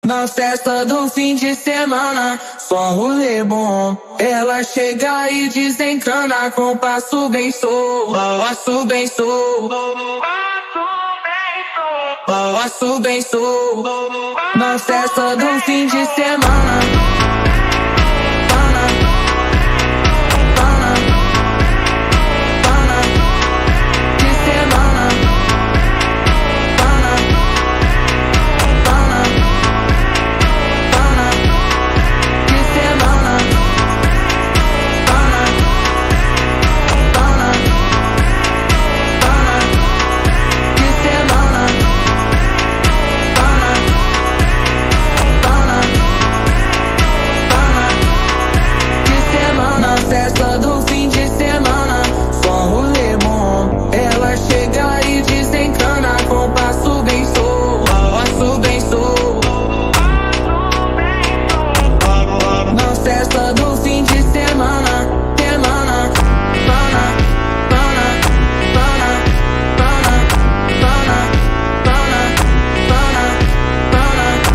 Na festa do fim de semana, só um rolê bom. Ela chega e desencana com passo bem solto, passo bem solto, passo bem solto. Na festa do fim de semana. Festa do fim de semana, só um rolê bom. Ela chega e desencana com passo bem solto, passo bem solto. Na festa do fim de semana, semana, pana, pana, pana, pana, pana, pana, pana, pana,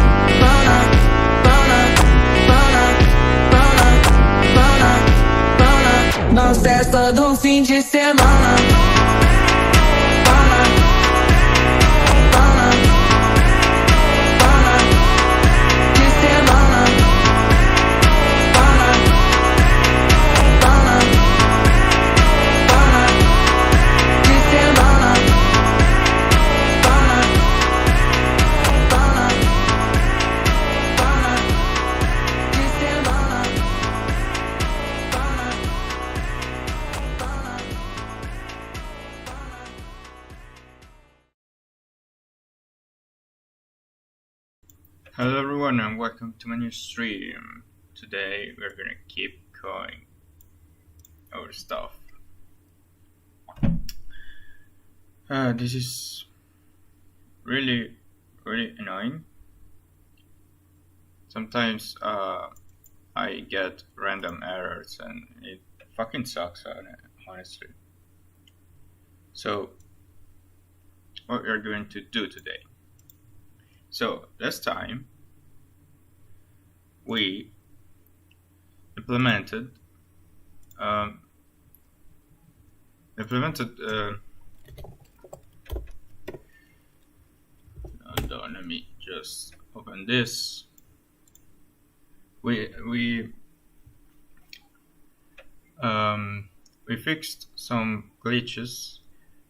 pana, pana, pana, pana. Na festa do fim de semana. Pana, pana, pana, de semana. Pana, pana, pana, de semana. Pana, pana, pana, de semana. Hello everyone and welcome to my new stream. Today we're gonna keep going over stuff. This is really annoying. Sometimes I get random errors and it fucking sucks honestly. So what we're going to do today. So last time we implemented hold on, let me just open this. We fixed some glitches,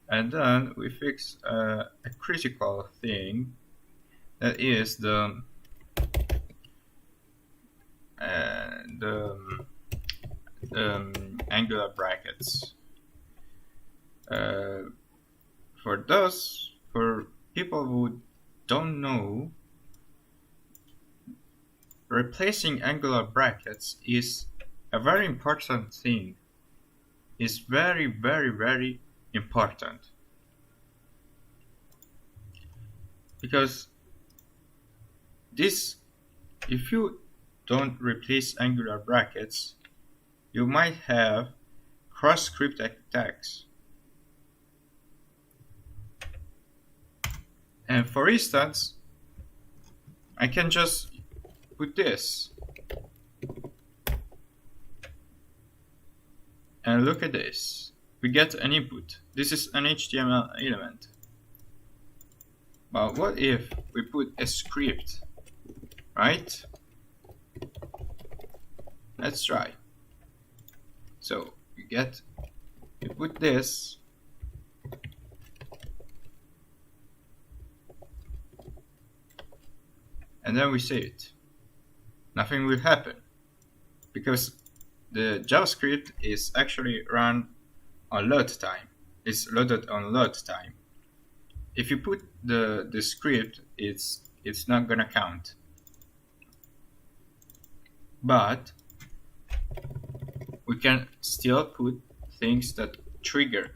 and then we fixed a critical thing, that is the angular brackets. For people who don't know, replacing angular brackets is a very important thing. It's very important, because if you don't replace angular brackets, you might have cross-script attacks. And for instance, I can just put this and look at this. We get an input. This is an HTML element. But what if we put a script, right? Let's try. So you put this, and then we save it. Nothing will happen, because the JavaScript is actually run on load time. It's loaded on load time. If you put the script, it's not gonna count. But we can still put things that trigger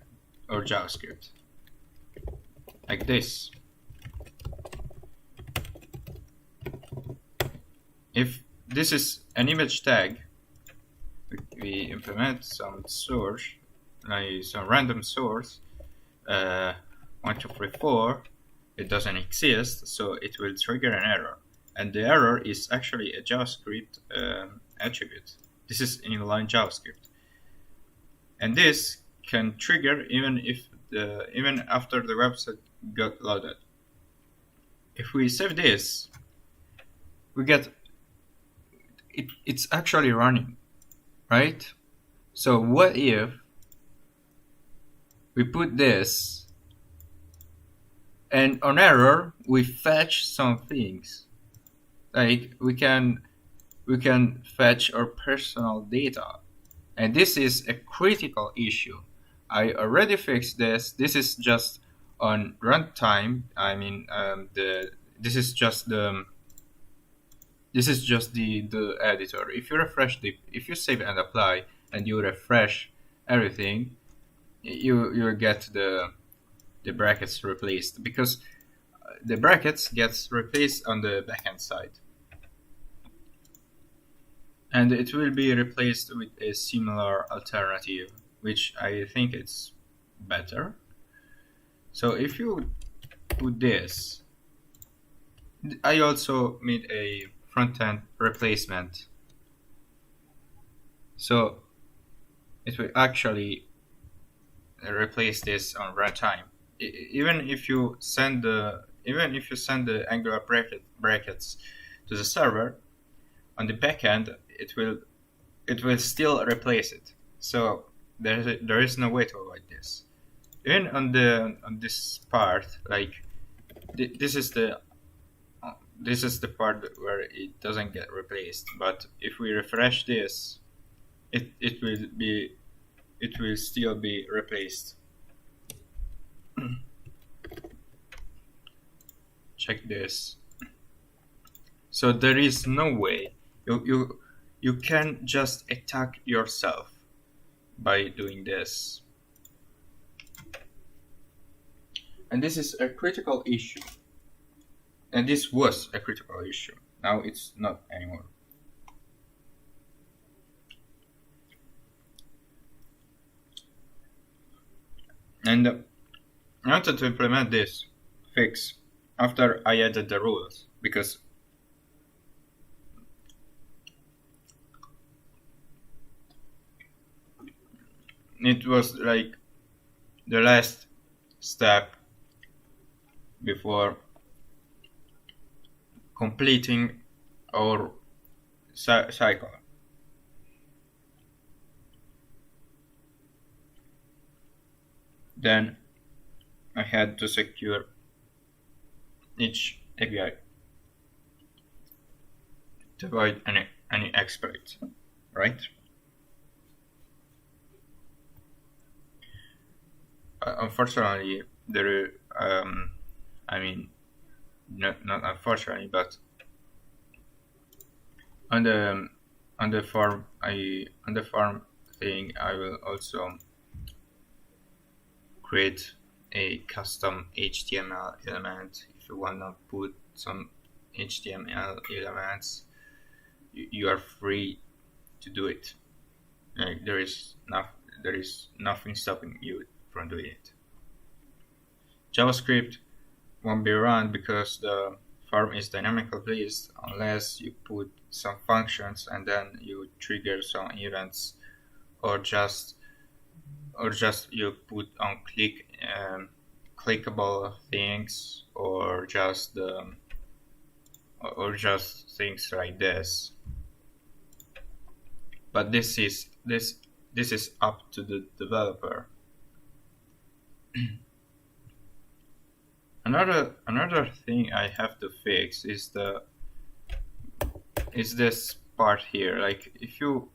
our JavaScript, like this. If this is an image tag, we implement some source, like some random source, 1, 2, 3, 4. It doesn't exist, so it will trigger an error. and the error is actually a JavaScript attribute. This is inline JavaScript, and this can trigger even after the website got loaded. If we save this, we get it's actually running, right? So what if we put this, and on error we fetch some things, like we can fetch our personal data, and this is a critical issue. I already fixed this. This is just on runtime. I mean, this is just the editor. If you save and apply and you refresh everything, you get the brackets replaced, because the brackets gets replaced on the backend side, and it will be replaced with a similar alternative, which I think it's better. So if you put this, I also made a front-end replacement, so it will actually replace this on runtime. Even if you send the Angular brackets to the server, on the backend it will still replace it. So there is no way to avoid this. Even on this part, like this is the part where it doesn't get replaced. But if we refresh this, it will still be replaced. Check this. So there is no way you can just attack yourself by doing this. And this is a critical issue. And this was a critical issue. Now it's not anymore. And I wanted to implement this fix after I added the rules, because it was like the last step before completing our cycle. Then I had to secure each API to avoid any exploits, right? Unfortunately, there I mean, not unfortunately, but on the form thing, I will also create a custom HTML element. If you wanna put some HTML elements, you are free to do it. Like there is nothing stopping you from doing it. JavaScript won't be run because the form is dynamically placed unless you put some functions and then you trigger some events, or just you put on clickable things, or just things like this. But this is up to the developer. Another thing I have to fix is this part here. Like if you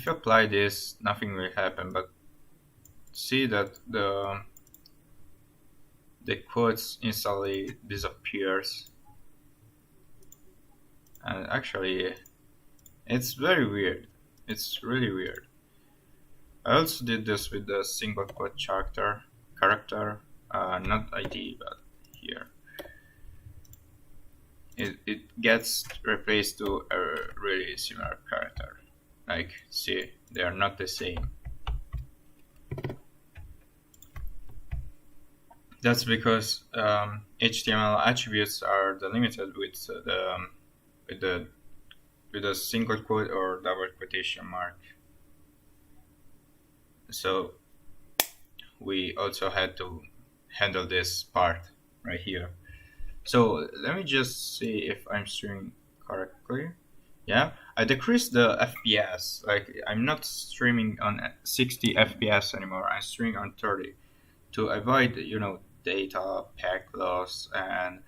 apply this, nothing will happen, but see that the quotes instantly disappears, and actually it's very weird. It's really weird. I also did this with the single quote character, not ID, but here. It gets replaced to a really similar character. Like, see, they are not the same. That's because HTML attributes are delimited with a single quote or double quotation mark. So we also had to handle this part right here. So let me just see if I'm streaming correctly. Yeah, I decreased the FPS. Like I'm not streaming on 60 FPS anymore. I'm streaming on 30 to avoid, data pack loss and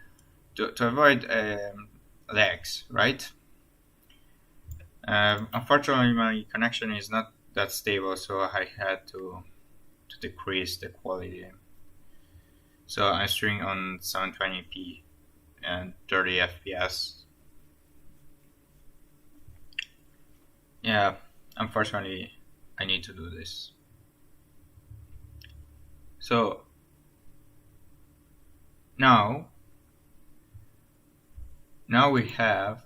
to avoid lags, right? Unfortunately, my connection is not that stable, so I had to decrease the quality. So I'm streaming on 720p and 30 FPS. Yeah, unfortunately, I need to do this. So now we have.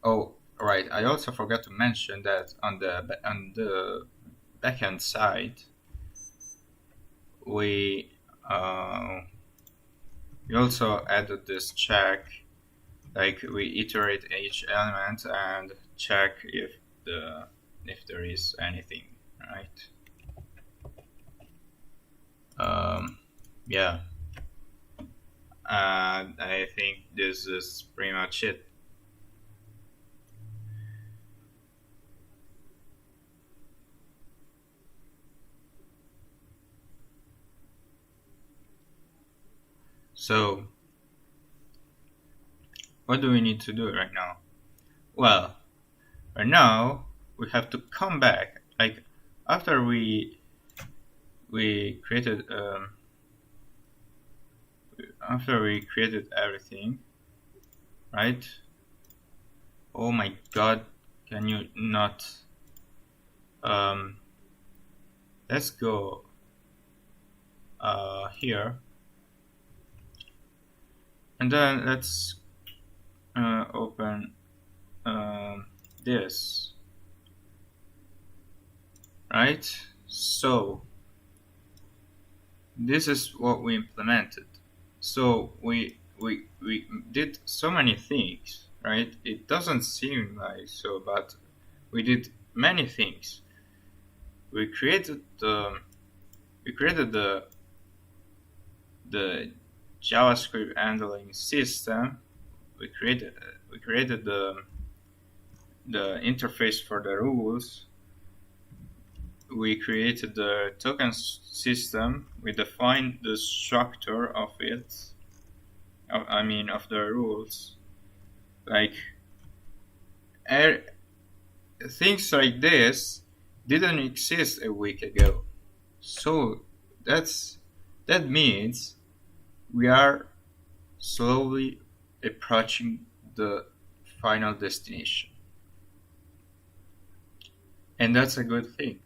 Oh, right. I also forgot to mention that on the backend side, we also added this check. Like we iterate each element and check if there is anything, right? Yeah. And I think this is pretty much it. So, what do we need to do right now? Well, right now we have to come back. Like after we created everything, right? Oh my God! Can you not? Let's go here, and then let's open this, right? So this is what we implemented. So we did so many things, right? It doesn't seem like so, but we did many things. We created the JavaScript handling system. We created the interface for the rules. We created the token system. We defined the structure of it. Of the rules. Like things like this didn't exist a week ago. So that means we are slowly approaching the final destination. And that's a good thing.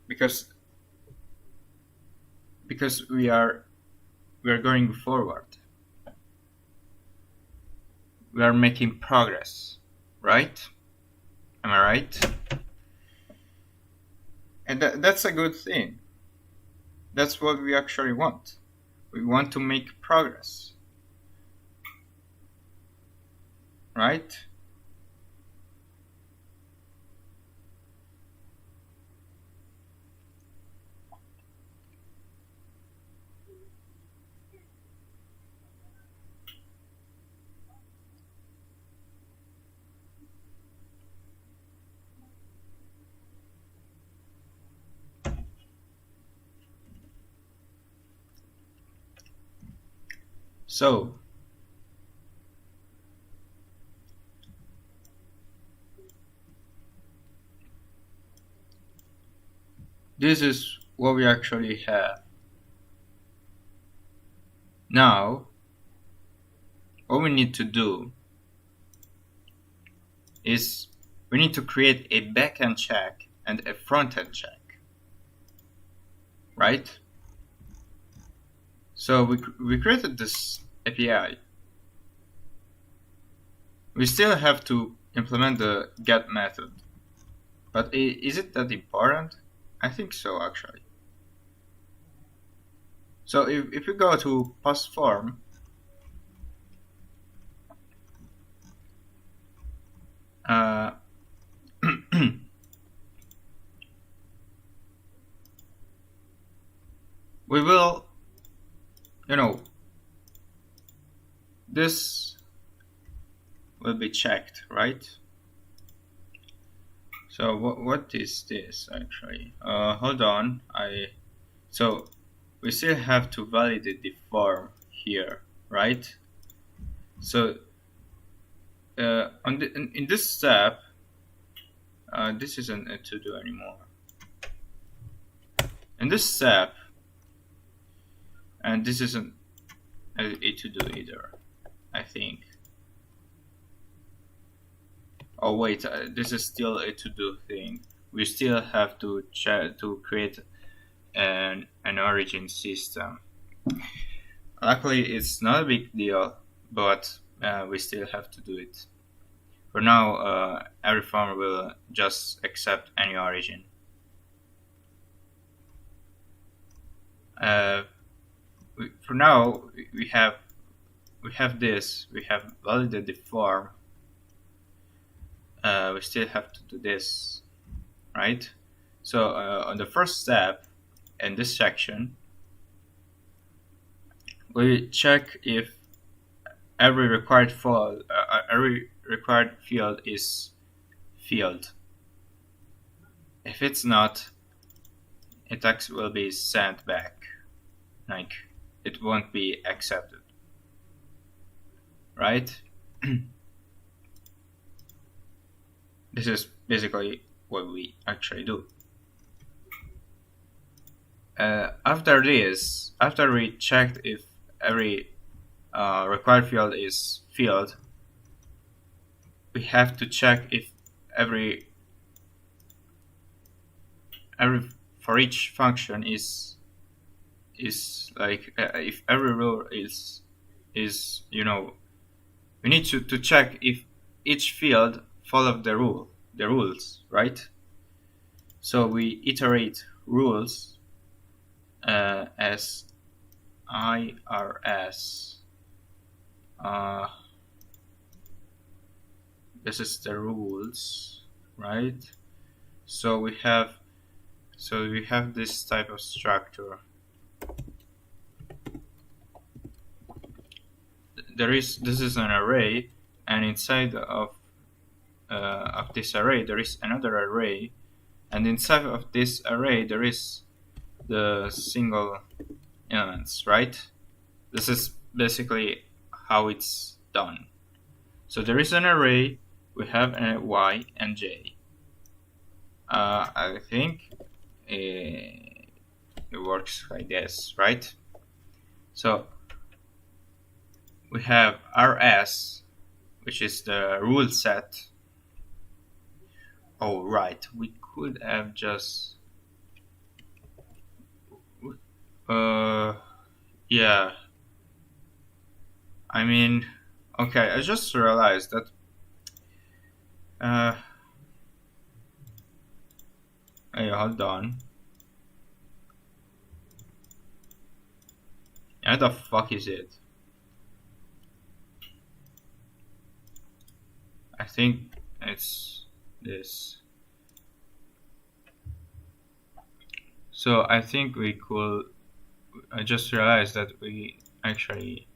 Because we are going forward. We are making progress, right? Am I right? And that's a good thing. That's what we actually want. We want to make progress, right? So, this is what we actually have. Now, what we need to do is we need to create a backend check and a frontend check, right? So we created this API. We still have to implement the get method, but is it that important? I think so, actually. So if we go to post form, we will, this will be checked, right? So what is this actually? Hold on. So we still have to validate the form here, right? So in this step, this isn't a to do anymore. In this step, and this isn't a to do either, I think. Oh wait, this is still a to do thing. We still have to create an origin system. Luckily, it's not a big deal, but we still have to do it. For now, every form will just accept any origin. For now, we have this. We have validated the form. We still have to do this, right? So on the first step in this section, we check if every required field is filled. If it's not, a text will be sent back, like it won't be accepted, right? This is basically what we actually do. After we checked if every required field is filled, we have to check if every for each function is like if every rule is we need to check if each field follow the rules, right? So we iterate rules as IRS. This is the rules, right? So we have this type of structure. This is an array, and inside of this array there is another array, and inside of this array there is the single elements, right? This is basically how it's done. So there is an array, we have a y and j. I think it works like this, right? So we have rs, which is the rule set. Oh right, we could have just yeah, I mean, okay, I just realized that hey, hold on. How the fuck is it? I think it's this. So I think we could. I just realized that we actually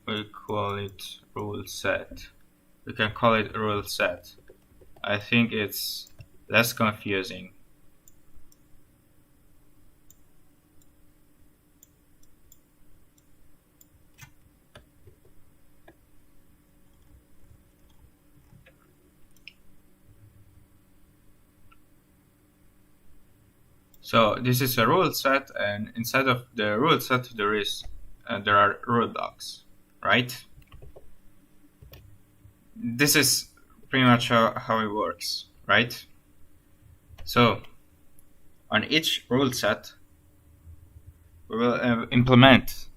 we call it rule set. We can call it rule set. I think it's less confusing. So this is a rule set, and inside of the rule set there are rule blocks, right? This is pretty much how it works, right? So on each rule set we will implement.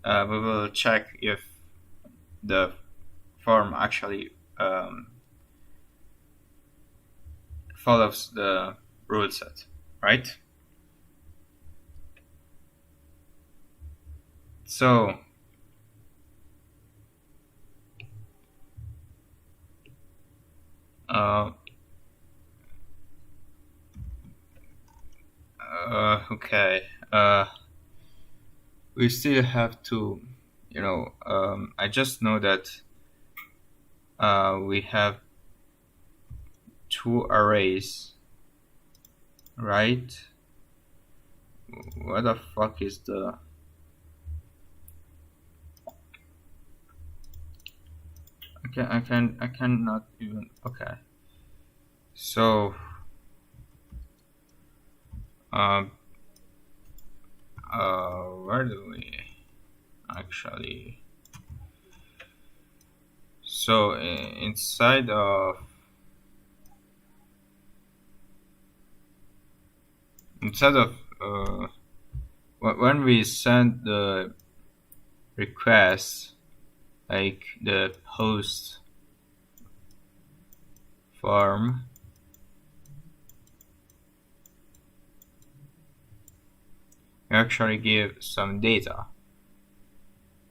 We will check if the form actually follows the rule set, right? So uh, okay, we still have to, I just know that we have two arrays, right? What the fuck is the... I cannot even... Okay. So, um, where do we actually... So, inside of... when we send the request, like the post form, we actually give some data,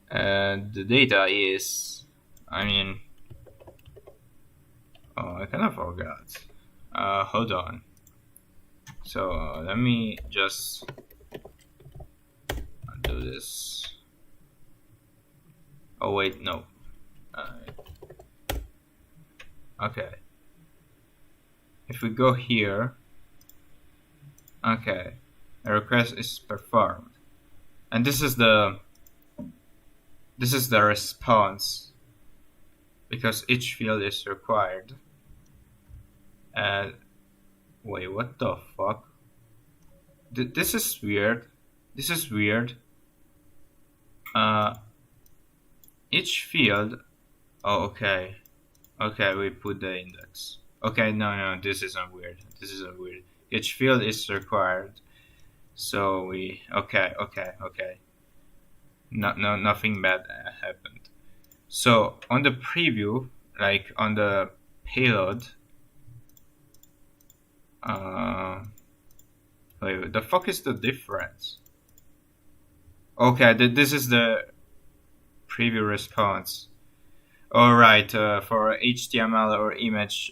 and the data is, I kind of forgot. Hold on. So let me just do this. Oh wait, no. Okay. If we go here, okay, a request is performed, and this is the response, because each field is required. And wait, what the fuck? This is weird. This is weird. Each field. Oh, okay. Okay, we put the index. Okay, no, this isn't weird. This isn't weird. Each field is required. So we... Okay. No, nothing bad happened. So on the preview, like on the payload, wait, the fuck is the difference? Okay, this is the preview response. All right, for HTML or image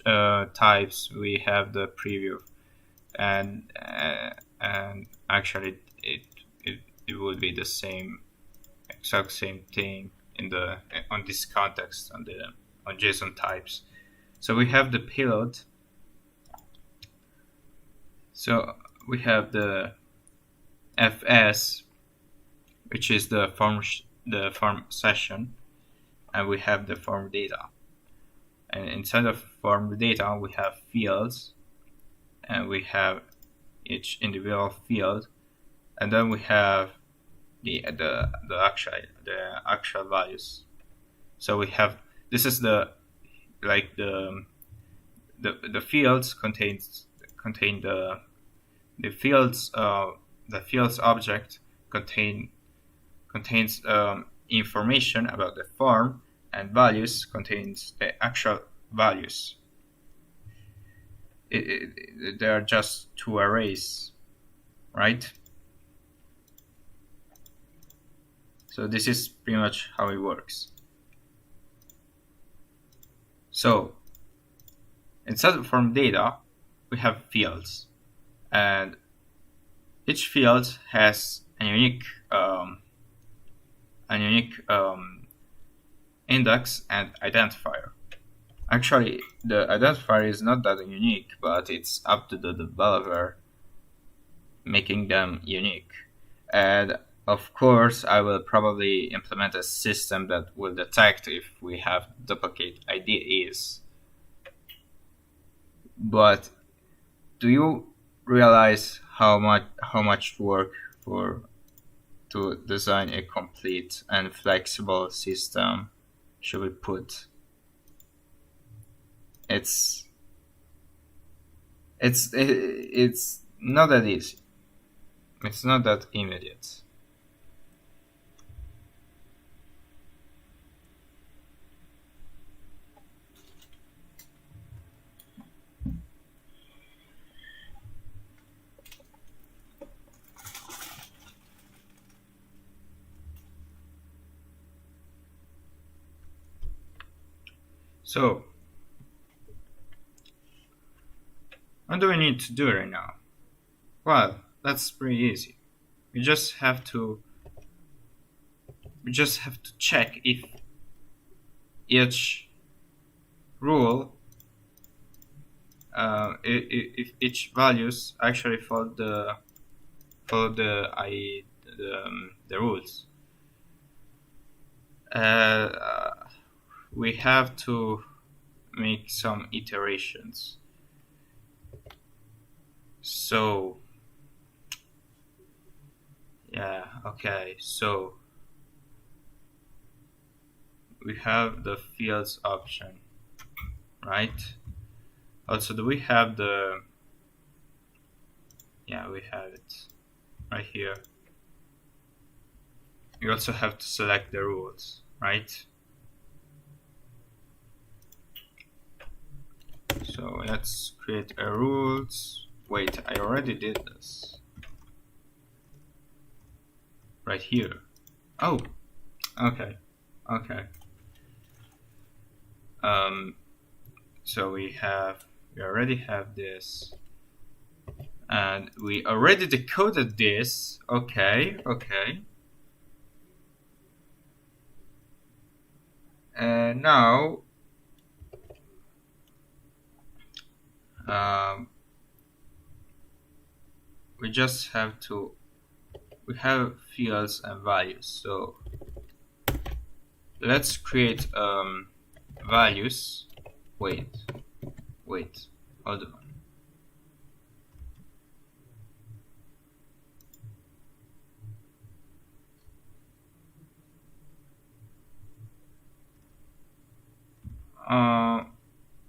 types, we have the preview, and actually it would be the same, exact same thing on this context on JSON types. So we have the payload. So we have the FS, which is the form session, and we have the form data. And inside of form data, we have fields, and we have each individual field, and then we have the actual values. So we have, this is the fields contain the fields object contains information about the form, and values contains the actual values. There are just two arrays, right? So this is pretty much how it works. So inside of form data, we have fields, and each field has a unique index and identifier. Actually, the identifier is not that unique, but it's up to the developer making them unique. And of course, I will probably implement a system that will detect if we have duplicate IDs. But do you realize how much work to design a complete and flexible system should we put? It's not that easy. It's not that immediate. So what do we need to do right now? Well, that's pretty easy. We just have to check if each rule, if each values actually follow the rules. We have to make some iterations. So yeah, okay, so we have the fields option, right? Also, do we have the, yeah, we have it right here. You also have to select the rules, right? So let's create a rules. Wait, I already did this. Right here. Oh, okay, okay. So we already have this, and we already decoded this. Okay, okay. And now we just have to, we have fields and values. So let's create values. Wait, hold on.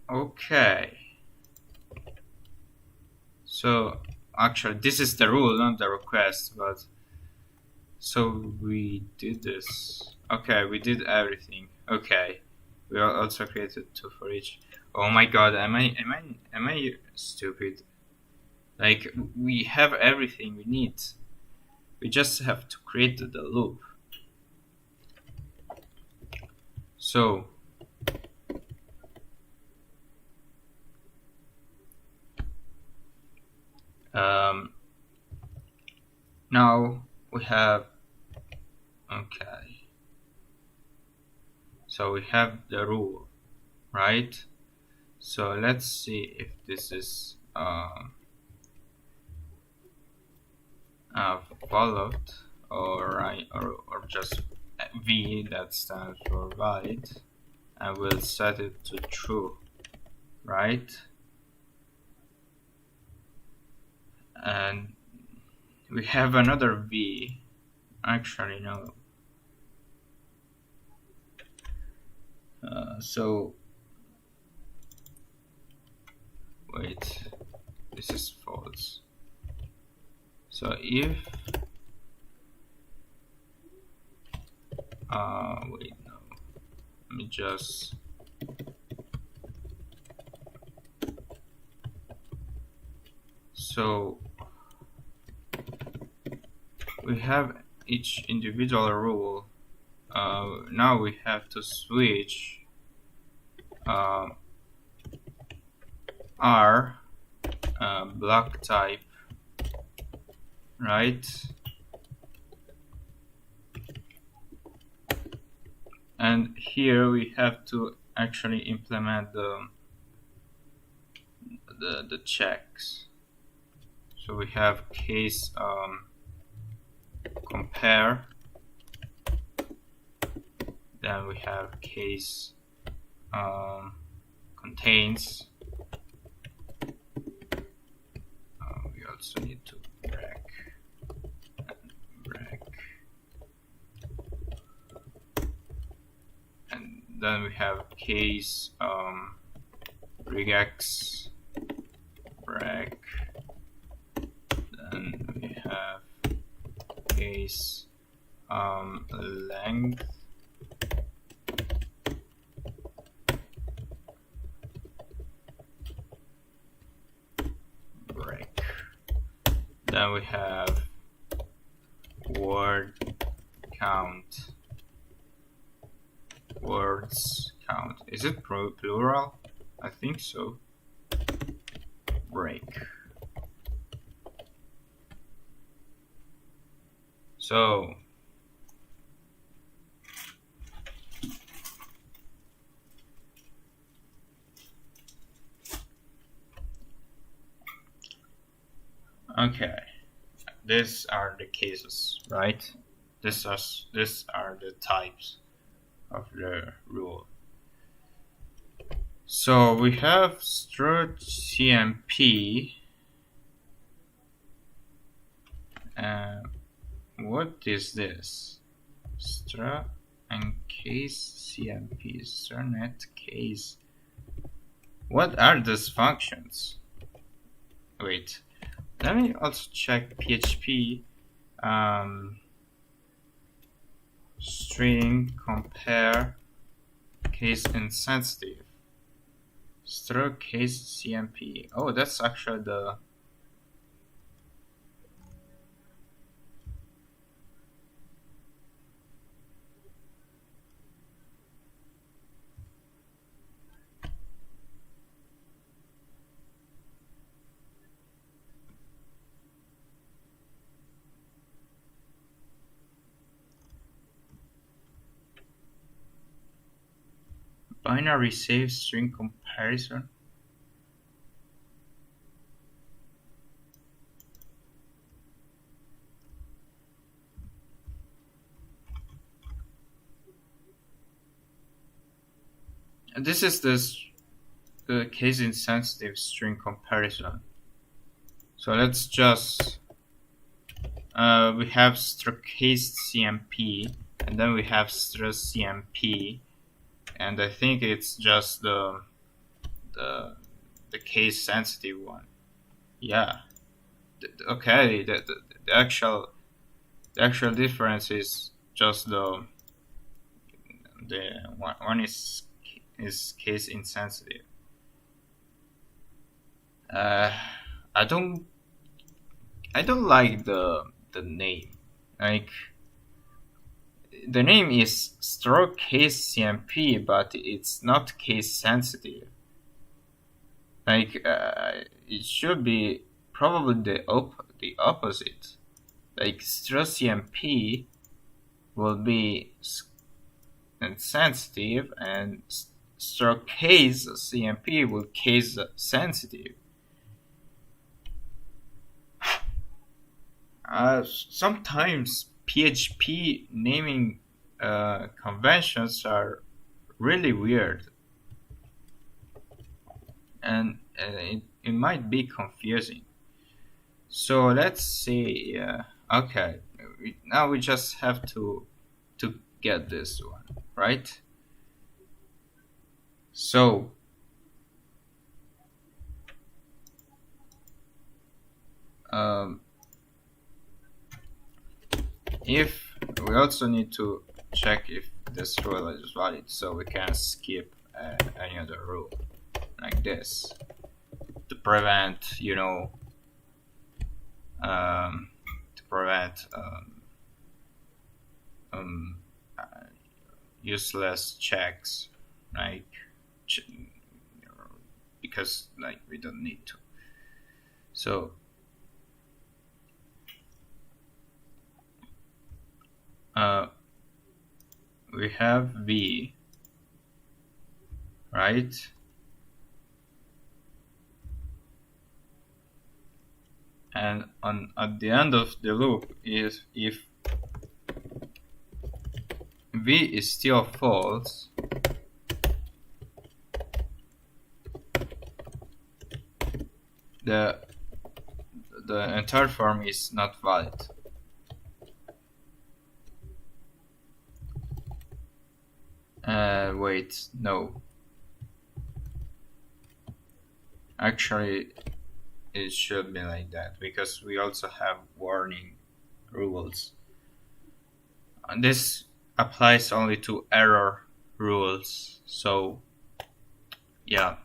Okay. So actually, this is the rule, not the request, but so we did this. Okay, we did everything. Okay, we also created two for each. Oh my god, am I stupid? Like, we have everything we need. We just have to create the loop. So now we have, okay, so we have the rule, right? So let's see if this is followed, or just V, that stands for valid, and we'll set it to true, right? And we have another V. Actually, no. So wait, this is false. So if wait, no, let me just so we have each individual rule. Now we have to switch R block type, right? And here we have to actually implement the checks. So we have case compare, then we have case contains. We also need to break, and then we have case regex break, then we have case length, break, then we have word count, words count. Is it plural? I think so. Break. So okay, these are the cases, right? These are the types of the rule. So we have struct CMP. What is this? Str and case CMP, strnet case. What are these functions? Wait, let me also check PHP. String compare case insensitive. Struct case CMP. Oh, that's actually the binary save string comparison. And this is the case insensitive string comparison. So let's just we have struct case CMP, and then we have struct CMP, and I think it's just the case sensitive one. Yeah. Okay. The actual difference is just the one is case insensitive. I don't like the name. Like, the name is struct case CMP, but it's not case sensitive. Like, it should be probably the opposite. Like, struct CMP will be sensitive, and struct case CMP will case sensitive. Sometimes PHP naming conventions are really weird, and it might be confusing. So let's see. Okay, now we just have to get this one right. So if we also need to check if this rule is valid, so we can skip any other rule like this to prevent, to prevent useless checks, like because we don't need to. So we have V, right? And at the end of the loop is if V is still false, the entire form is not valid. Wait, no. Actually, it should be like that because we also have warning rules. And this applies only to error rules. So, yeah.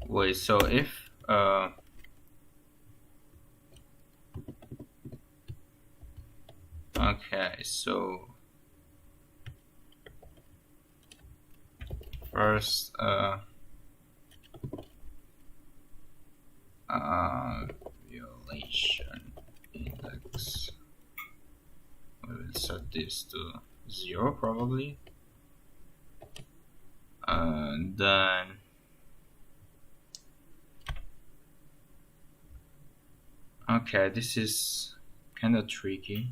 Wait, so if okay, so first violation index, we will set this to 0 probably, and then okay, this is kind of tricky.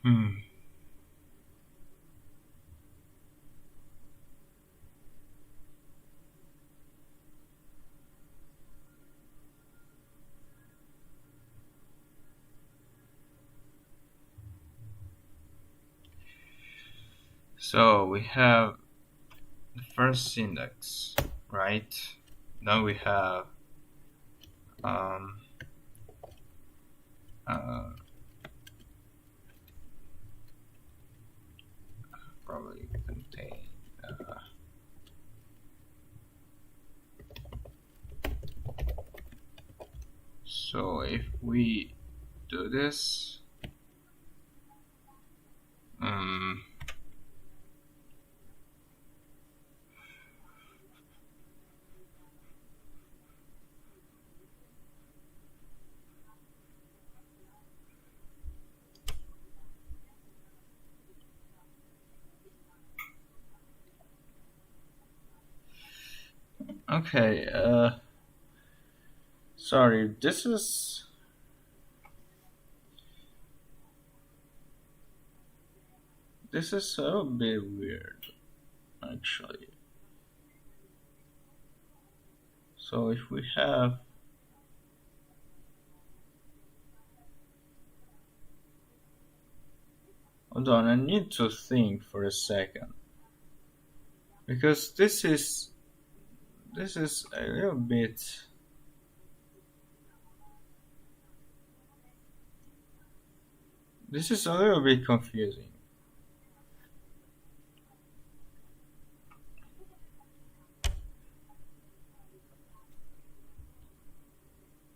Hmm. So we have the first index, right? Then we have um, uh, probably contain. So if we do this, um, okay, sorry, this is a bit weird, actually. So if we have, hold on, I need to think for a second, because this is a little bit. This is a little bit confusing.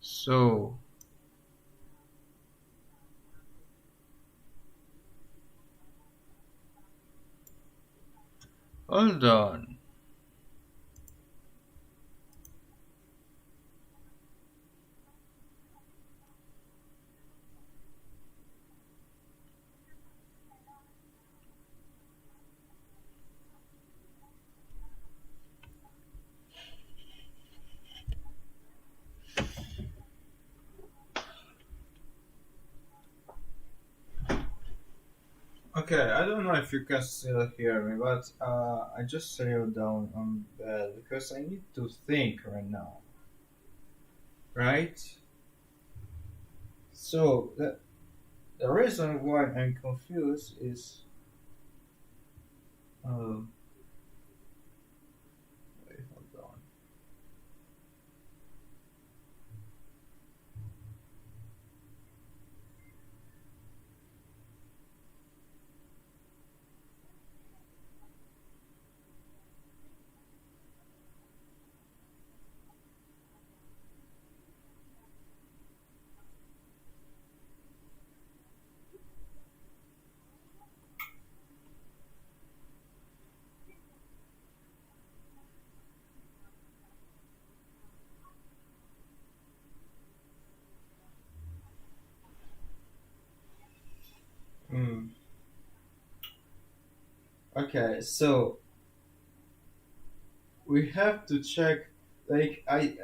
So, hold on. Okay, I don't know if you can still hear me, but I just settled down on bed because I need to think right now. Right? So the reason why I'm confused is um wait, hold on. Hmm. Okay, so we have to check. Like I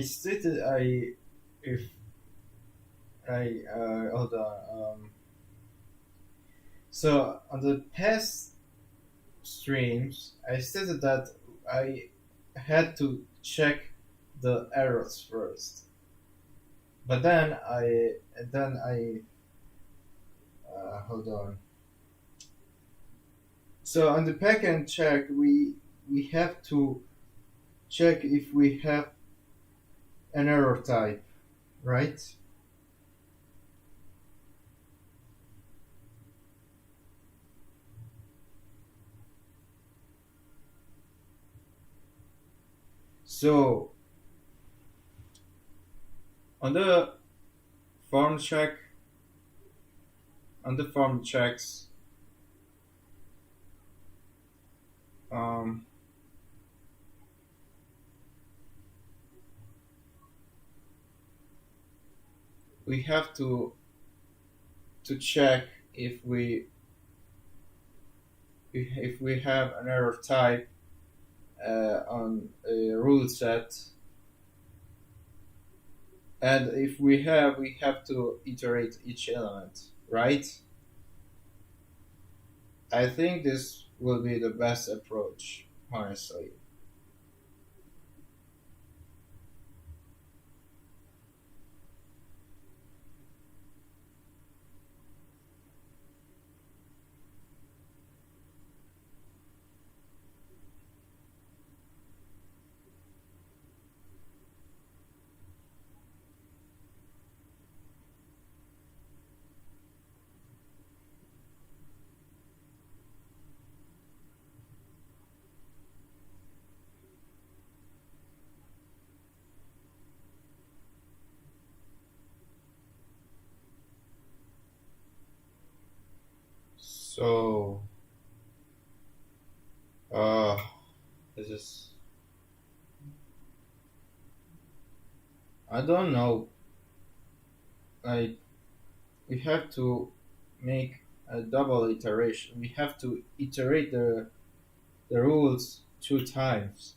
stated I if I hold on. So on the past streams, I stated that I had to check the errors first. But then I hold on. So on the backend check, we have to check if we have an error type, right? So on the form check, on the form checks, um, we have to check if we have an error type on a rule set, and if we have to iterate each element, right? I think this will be the best approach, honestly. So, uh, this is, I don't know. Like, we have to make a double iteration. We have to iterate the rules two times.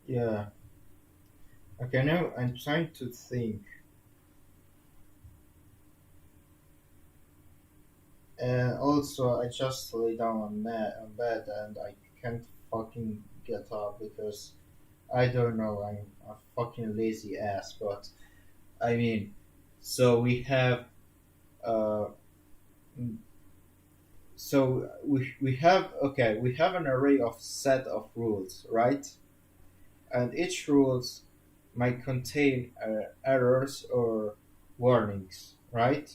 Yeah. Okay, now I'm trying to think. And also, I just lay down on bed and I can't fucking get up because I don't know, I'm a fucking lazy ass. But I mean, so uh, we have okay, we have an array of set of rules, right? And each rules might contain errors or warnings, right?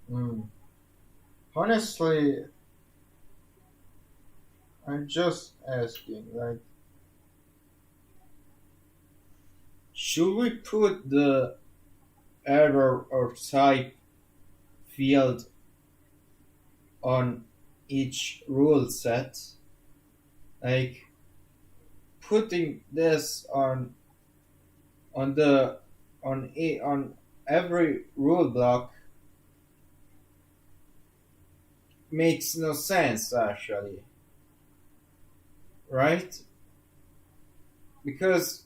Mm. Honestly, I'm just asking, like, should we put the error or type field on each rule set? Like, putting this on the on every rule block makes no sense actually, right? Because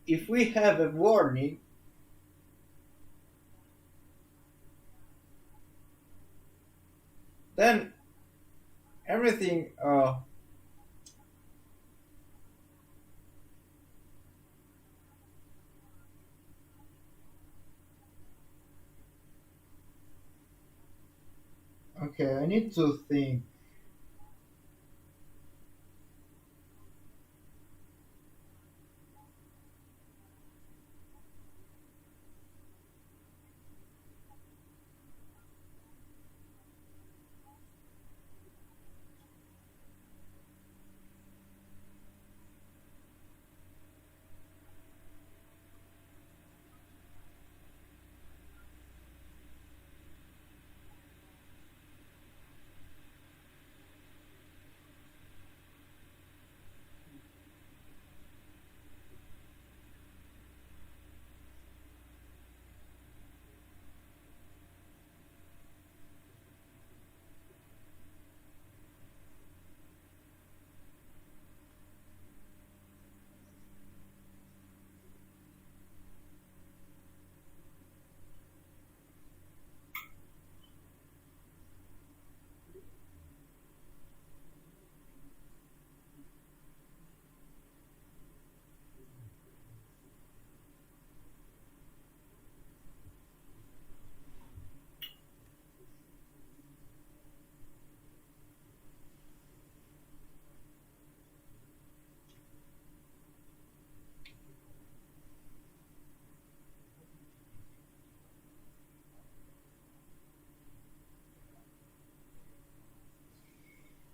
if we have a warning, then everything. Okay, I need to think.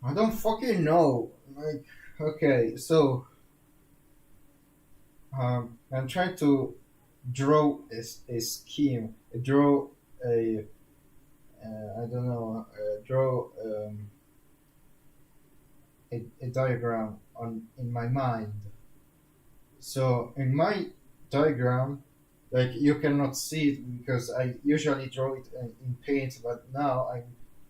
I don't fucking know. Like, okay, so I'm trying to draw a scheme, draw a I don't know, draw a diagram on in my mind. So in my diagram, like you cannot see it because I usually draw it in paint, but now I'm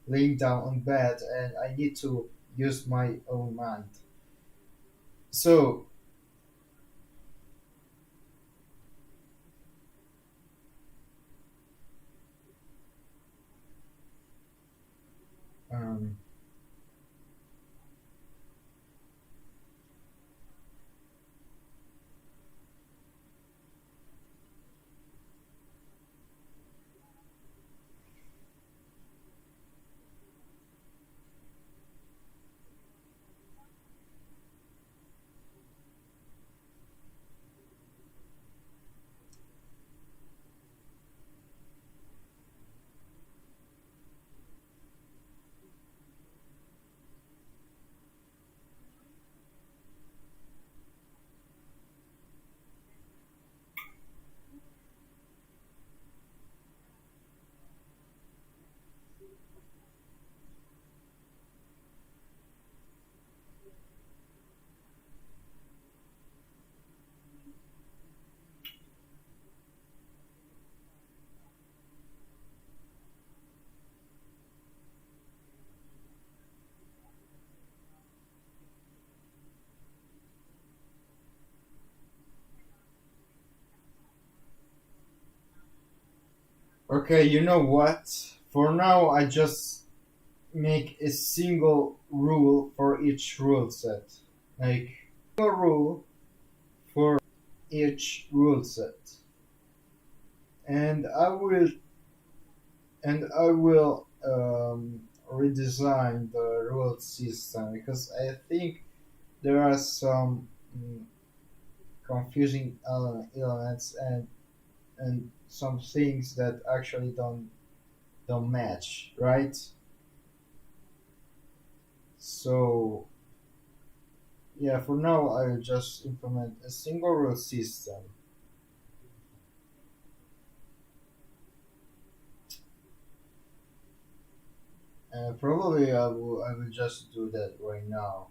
laying down on bed and I need to use my own mind. So um, okay, you know what? For now, I just make a single rule for each rule set. Like a rule for each rule set, and I will redesign the rule system because I think there are some confusing elements and some things that actually don't match, right? So yeah, for now I'll just implement a single rule system. Probably I will just do that right now.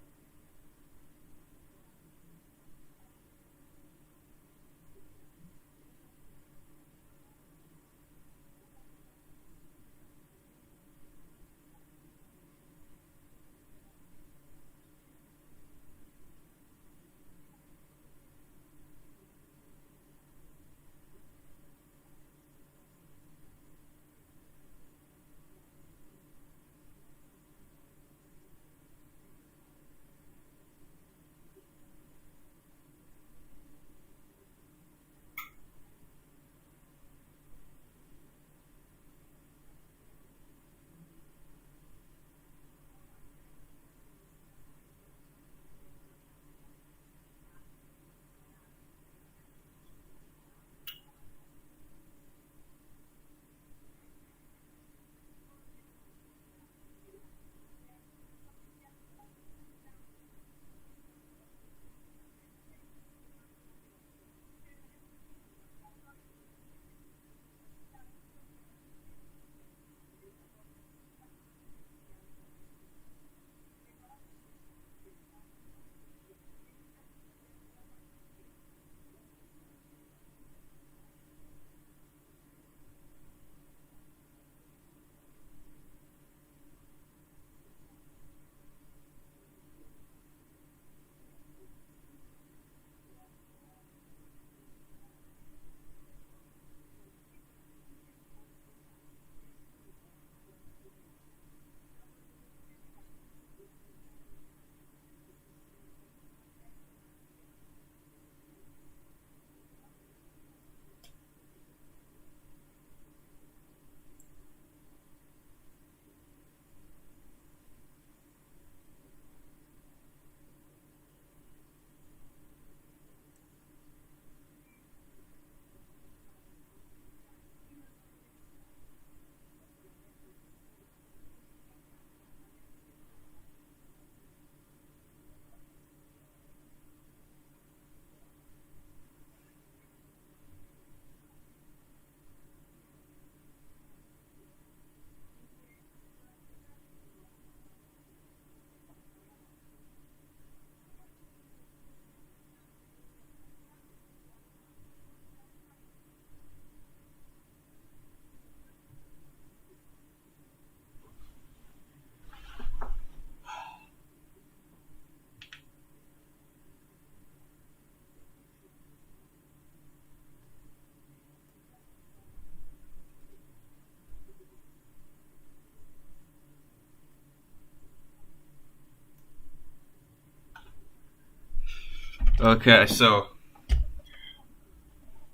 Okay,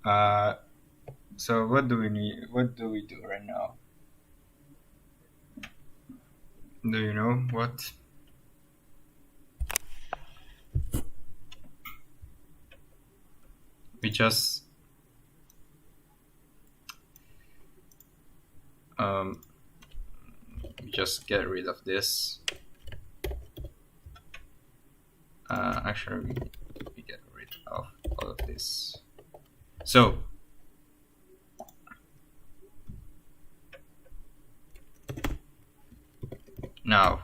uh, so what do we need? What do we do right now? Do you know what? We just um, we just get rid of this. Actually, we get rid of all of this. So now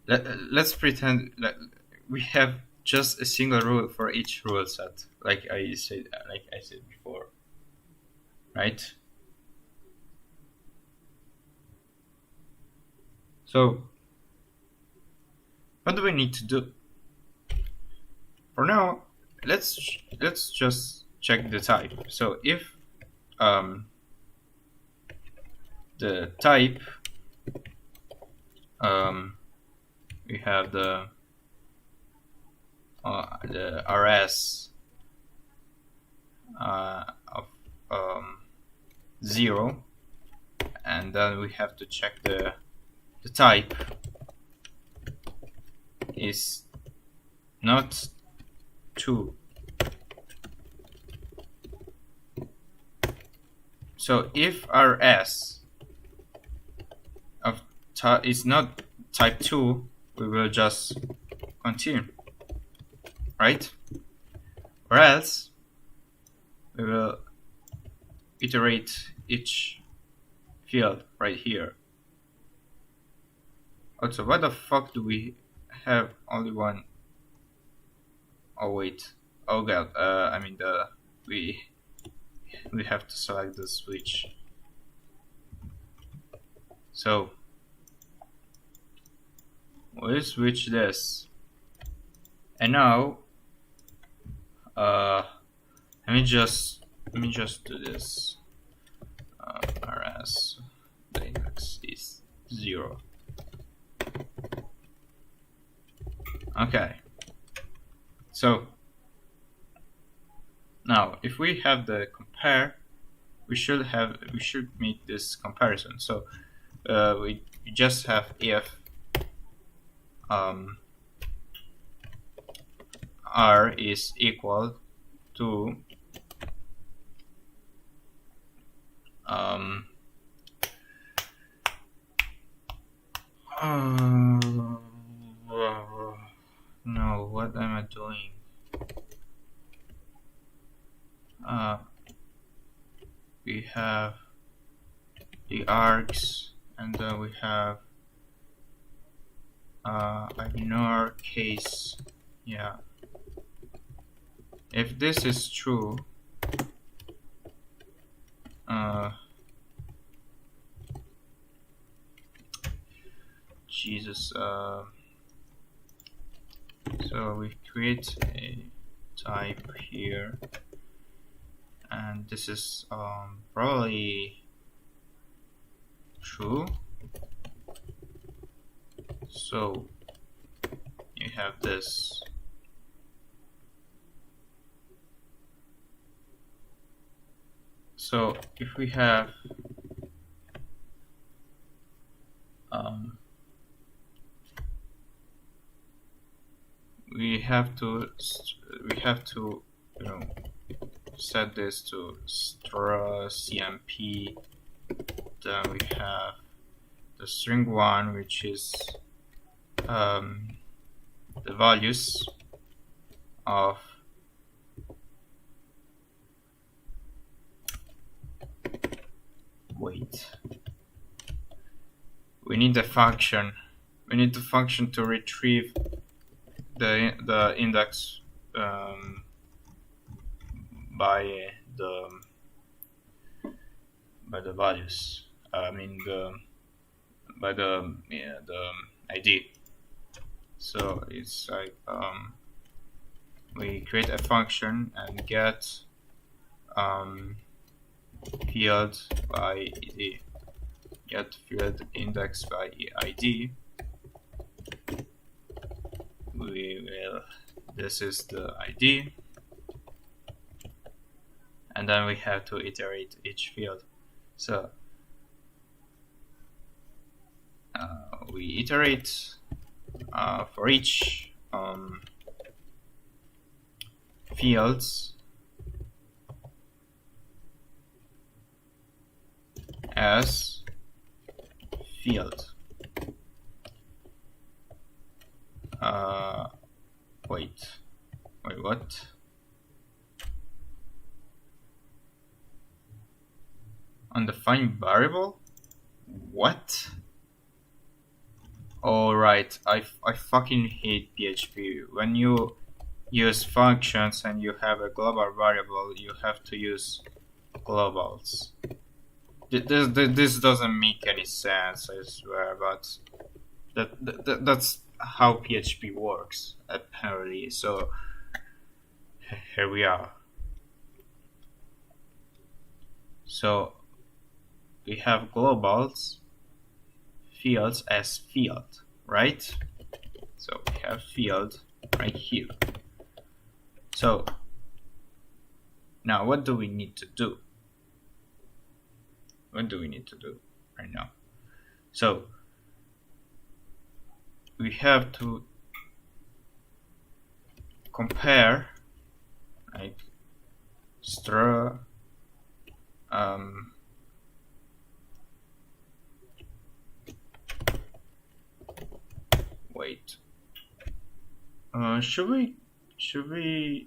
let's pretend that we have just a single rule for each rule set, like I said before, right? So what do we need to do? For now, let's just check the type. So if the type we have the rs of 0, and then we have to check the type is not 2. So if rs of is not type 2, we will just continue, right? Or else we will iterate each field right here. Also, why the fuck do we have only one? Oh wait, oh god, I mean we have to select the switch. So we'll switch this, and now let me just do this. Rs the index is 0. Okay, so now if we have the compare, we should make this comparison. So we just have if r is equal to no, what am I doing? We have the args, and then we have ignore case. Yeah, if this is true, Jesus, so we create a type here, and this is probably true. So you have this. So if we have we have to set this to cmp. Then we have the string 1, which is the values of we need the function to retrieve the index by the values. I mean by the ID. So it's like we create a function and get field by ID. get field index by ID. This is the ID, and then we have to iterate each field. So we iterate for each fields as field. Wait, what? Undefined variable? What? Alright, I fucking hate PHP. When you use functions and you have a global variable, you have to use globals. This doesn't make any sense, I swear, but that's how PHP works, apparently. So here we are. So we have globals fields as field, right? So we have field right here. So now what do we need to do? What do we need to do right now? So we have to compare like str wait, should we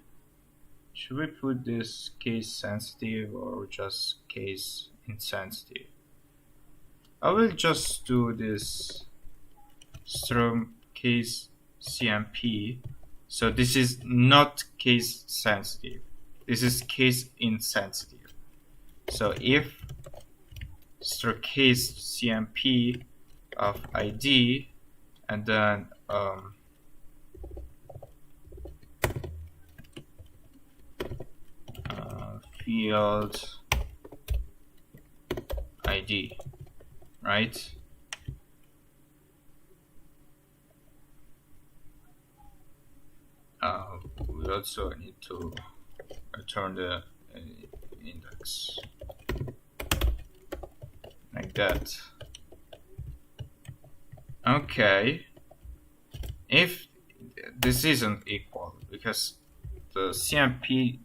put this case sensitive or just case insensitive? I will just do this strum case CMP. So this is not case sensitive. This is case insensitive. So if str case CMP of ID and then field ID, right? We also need to return the index like that. Okay, if this isn't equal, because the CMP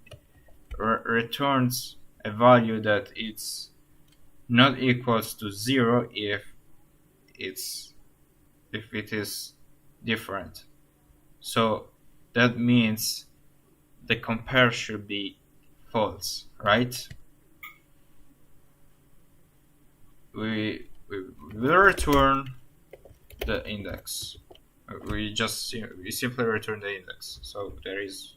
returns a value that it's not equals to 0 if it is different. So that means the compare should be false, right? We will return the index. We simply return the index. So there is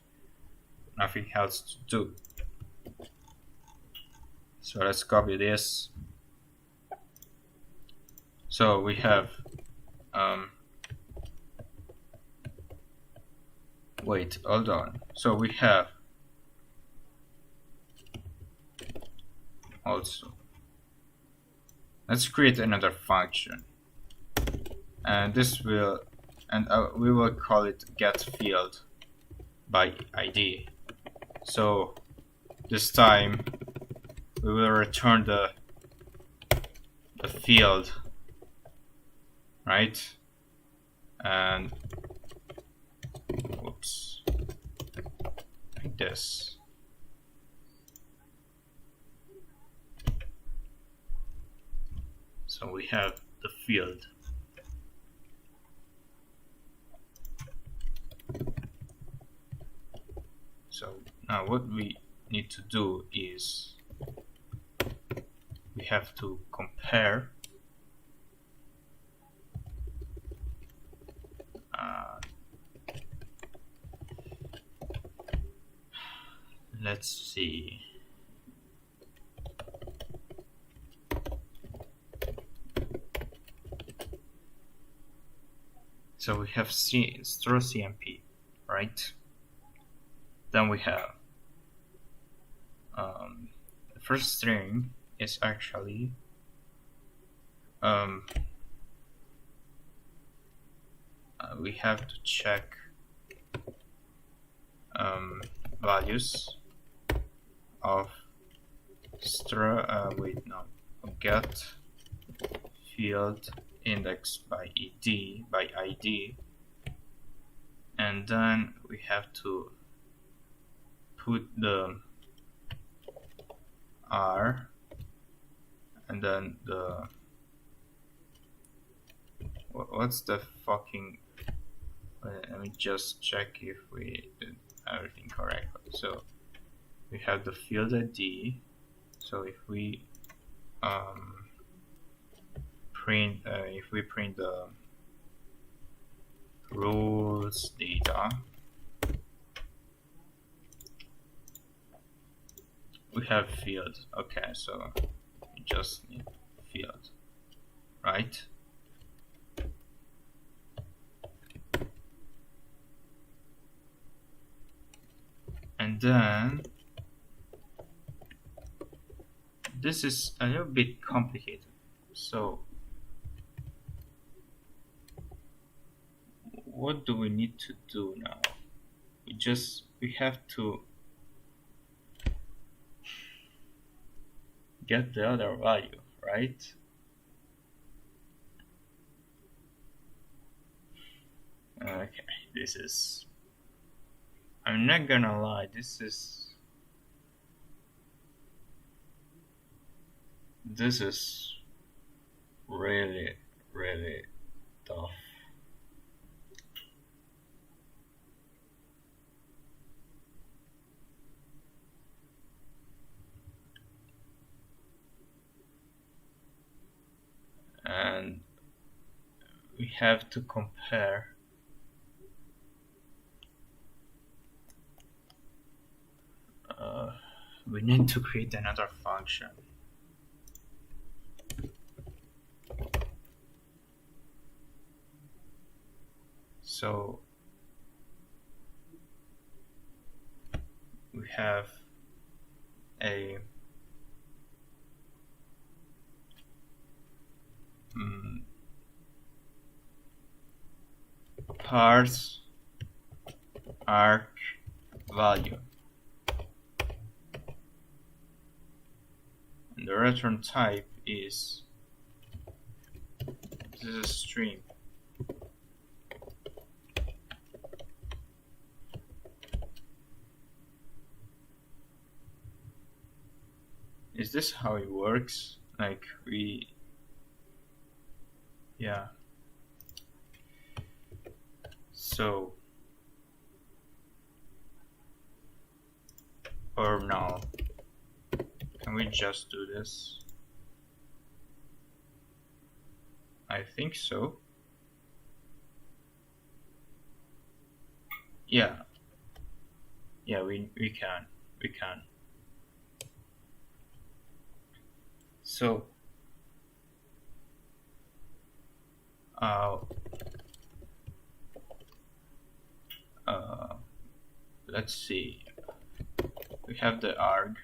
nothing else to do. So let's copy this. So we have wait, hold on. So we have also, let's create another function, and this will, and we will call it get field by ID. So this time we will return the field, right? And whoops, like this. So we have the field. So now what we need to do is we have to compare let's see. So we have str CMP, right? Then we have the first string is actually um, we have to check values of get field index by ID, and then we have to put the R and then the what's the fucking let me just check if we did everything correctly. So we have the field ID. So if we print the rules data, we have field. Okay, so we just need field, right? And then this is a little bit complicated. So what do we need to do now? We have to get the other value, right? Okay, I'm not gonna lie, this is really, really tough. And we have to compare we need to create another function. So we have a parse arc value, and the return type is a string. Is this how it works? Like yeah. So, or no, can we just do this? I think so. Yeah, we can. So let's see, we have the arg,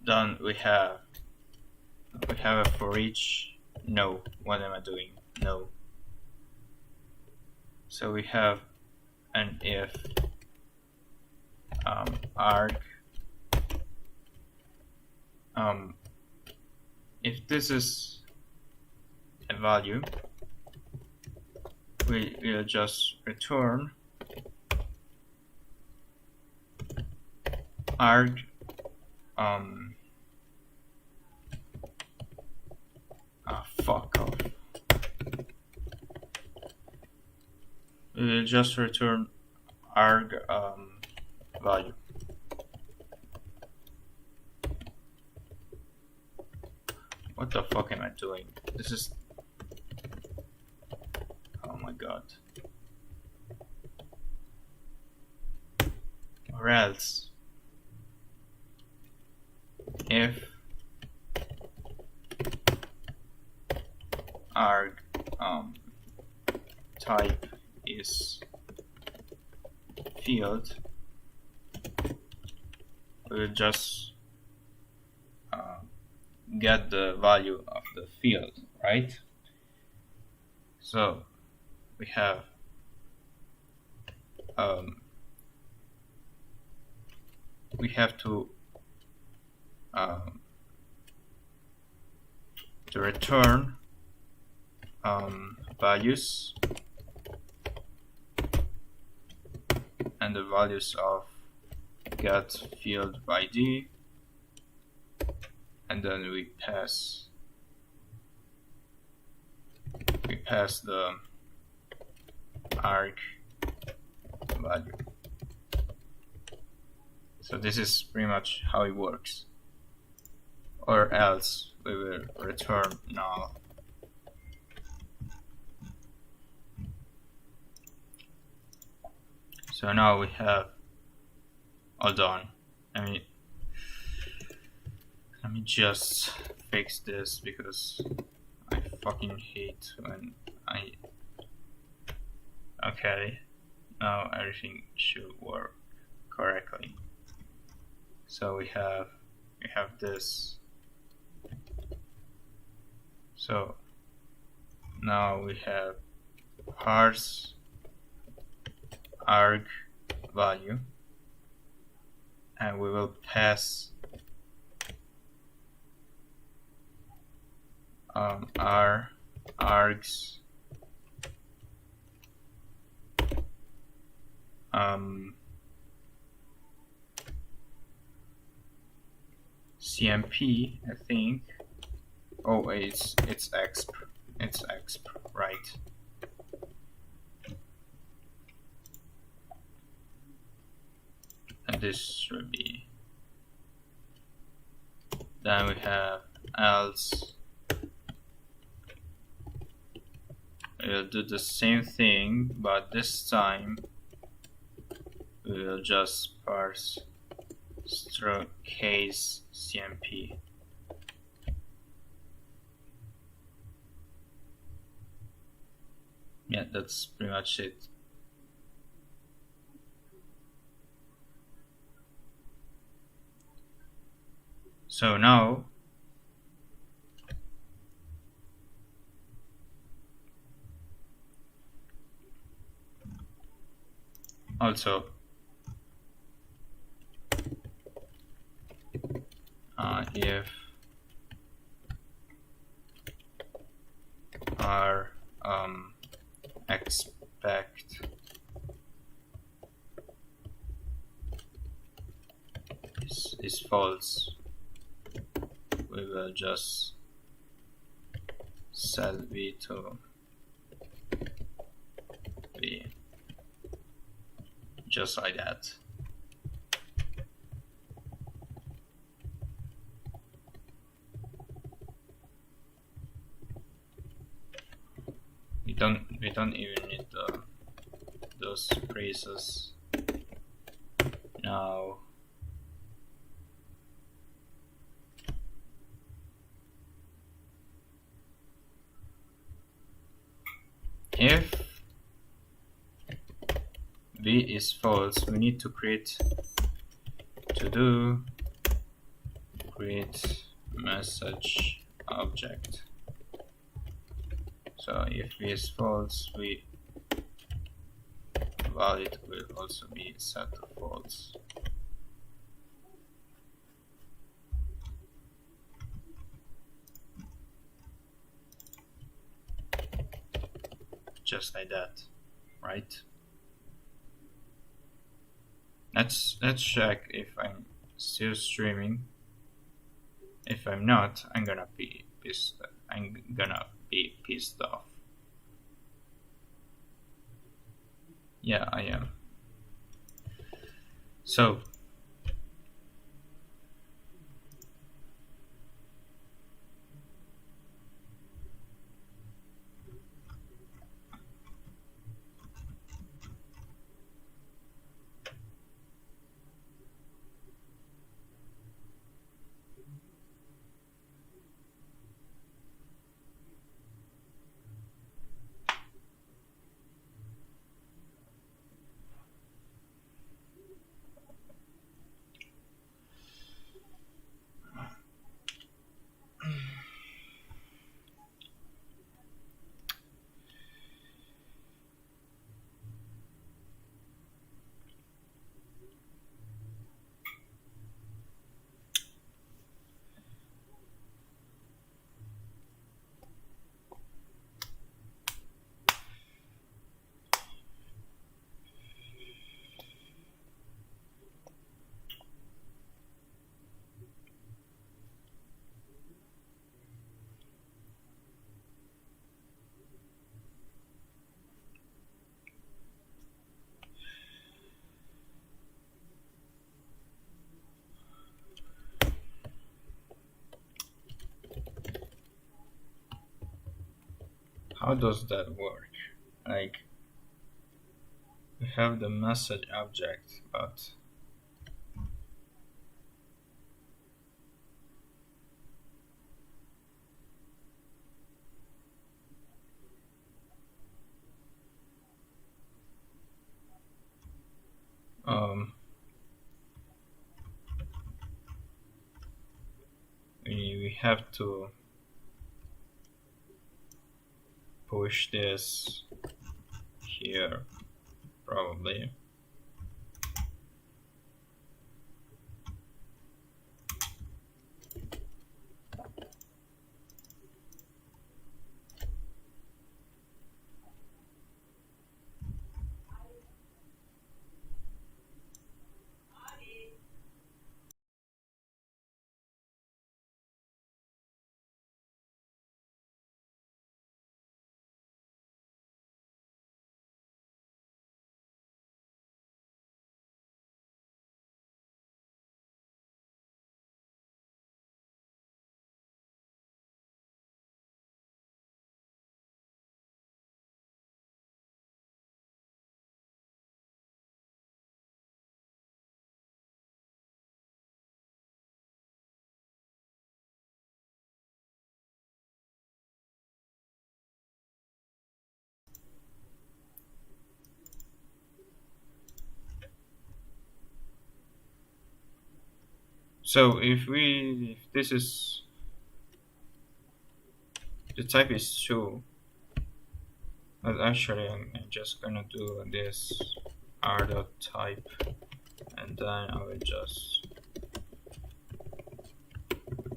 then we have a for each. No, what am I doing? No. So we have an if arg, if this is a value, we will just return arg fuck off. We will just return arg value. What the fuck am I doing? This is, oh my god. Or else, if arg type is field, we'll just get the value of the field, right? So we have to return values and the values of get field ID, and then we pass the arg value. So this is pretty much how it works, or else we will return null. So now we have all done. Let me just fix this because I fucking hate when okay, now everything should work correctly. So we have this. So now we have parse arg value, and we will pass our args CMP, I think. Oh, it's exp, right? And this should be. Then we have else. We'll do the same thing, but this time we will just parse stroke case CMP. Yeah, that's pretty much it. So now also if our expect is false, we will just set v to b, just like that. We don't even need those phrases now. If v is false, we need to create create message object. So if v is false, valid will also be set to false. Just like that, right? Let's check if I'm still streaming. If I'm not, I'm gonna be pissed off. Yeah, I am. So how does that work? Like, we have the message object, but um, we have to push this here, probably. So if this is, the type is true, but actually I'm just gonna do this r dot type, and then I will just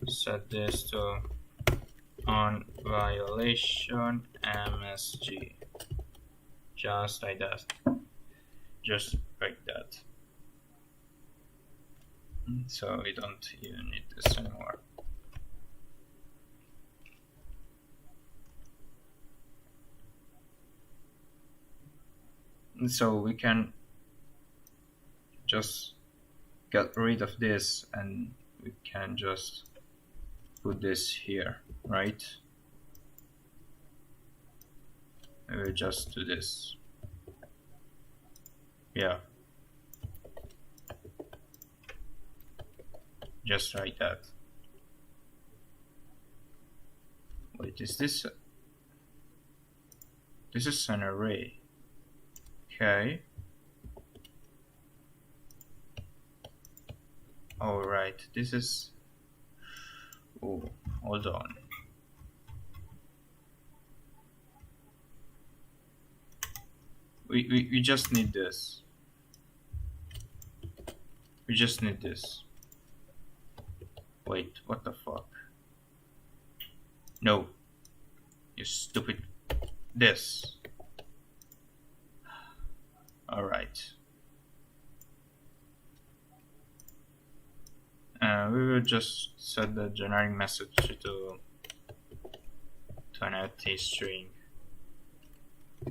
set this to on violation MSG, just like that, just like that. So we don't even need this anymore. And so we can just get rid of this, and we can just put this here, right? I will just do this. Yeah. Just like that. Wait, is this? This is an array. Okay. Alright, this is. Oh, hold on. We just need this. We just need this. Wait, what the fuck? No. You stupid. This. Alright. We will just set the generic message to an empty string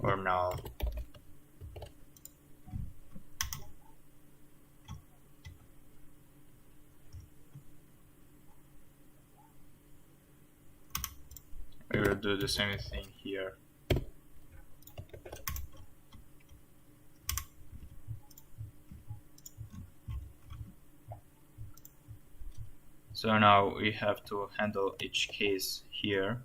or null. We will do the same thing here. So now we have to handle each case here.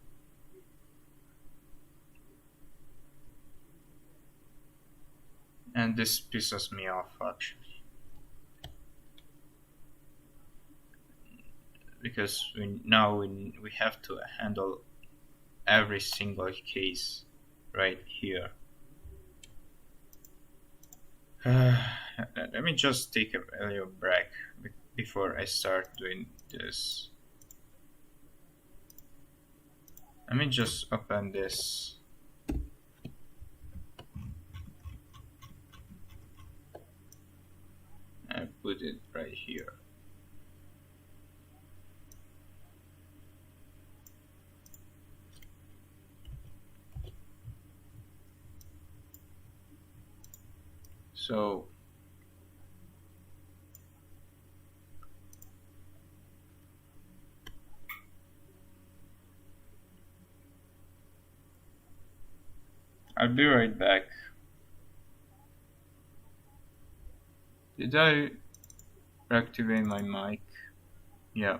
And this pisses me off actually, because we have to handle every single case right here. Let me just take a little break before I start doing this. Let me just open this. And put it right here. So I'll be right back. Did I activate my mic? Yeah.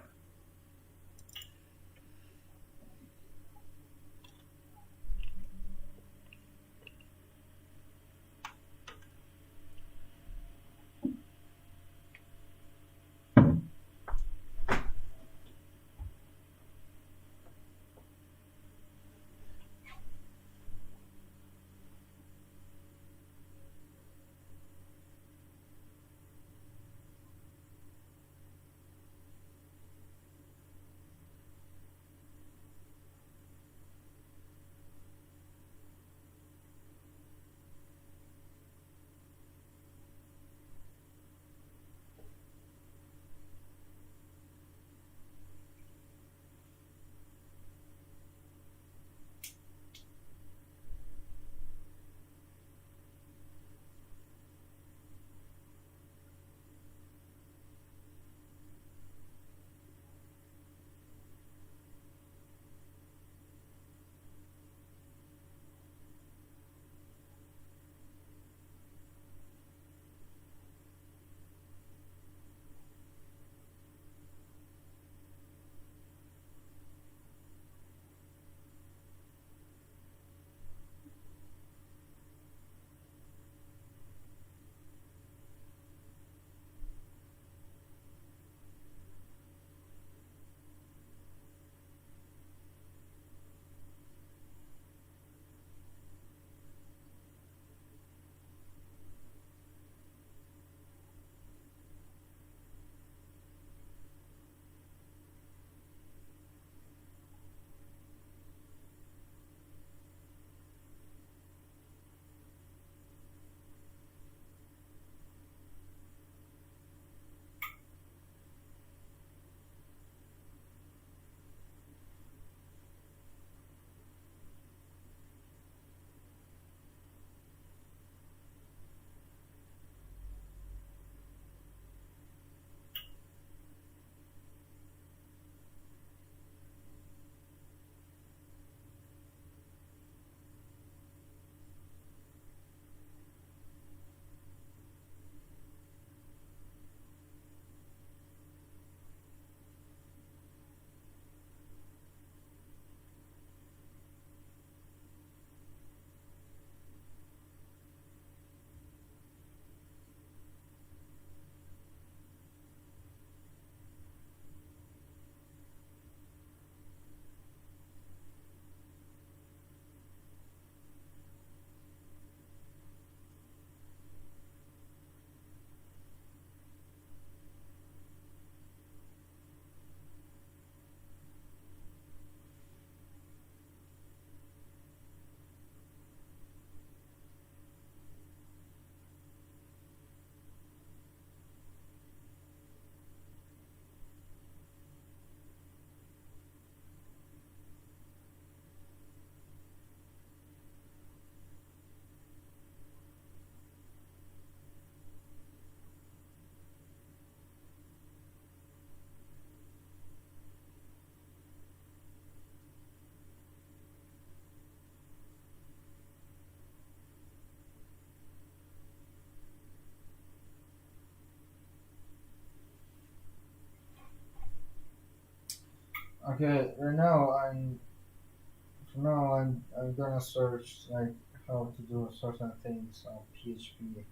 Okay, I'm gonna search like how to do certain things on PHP.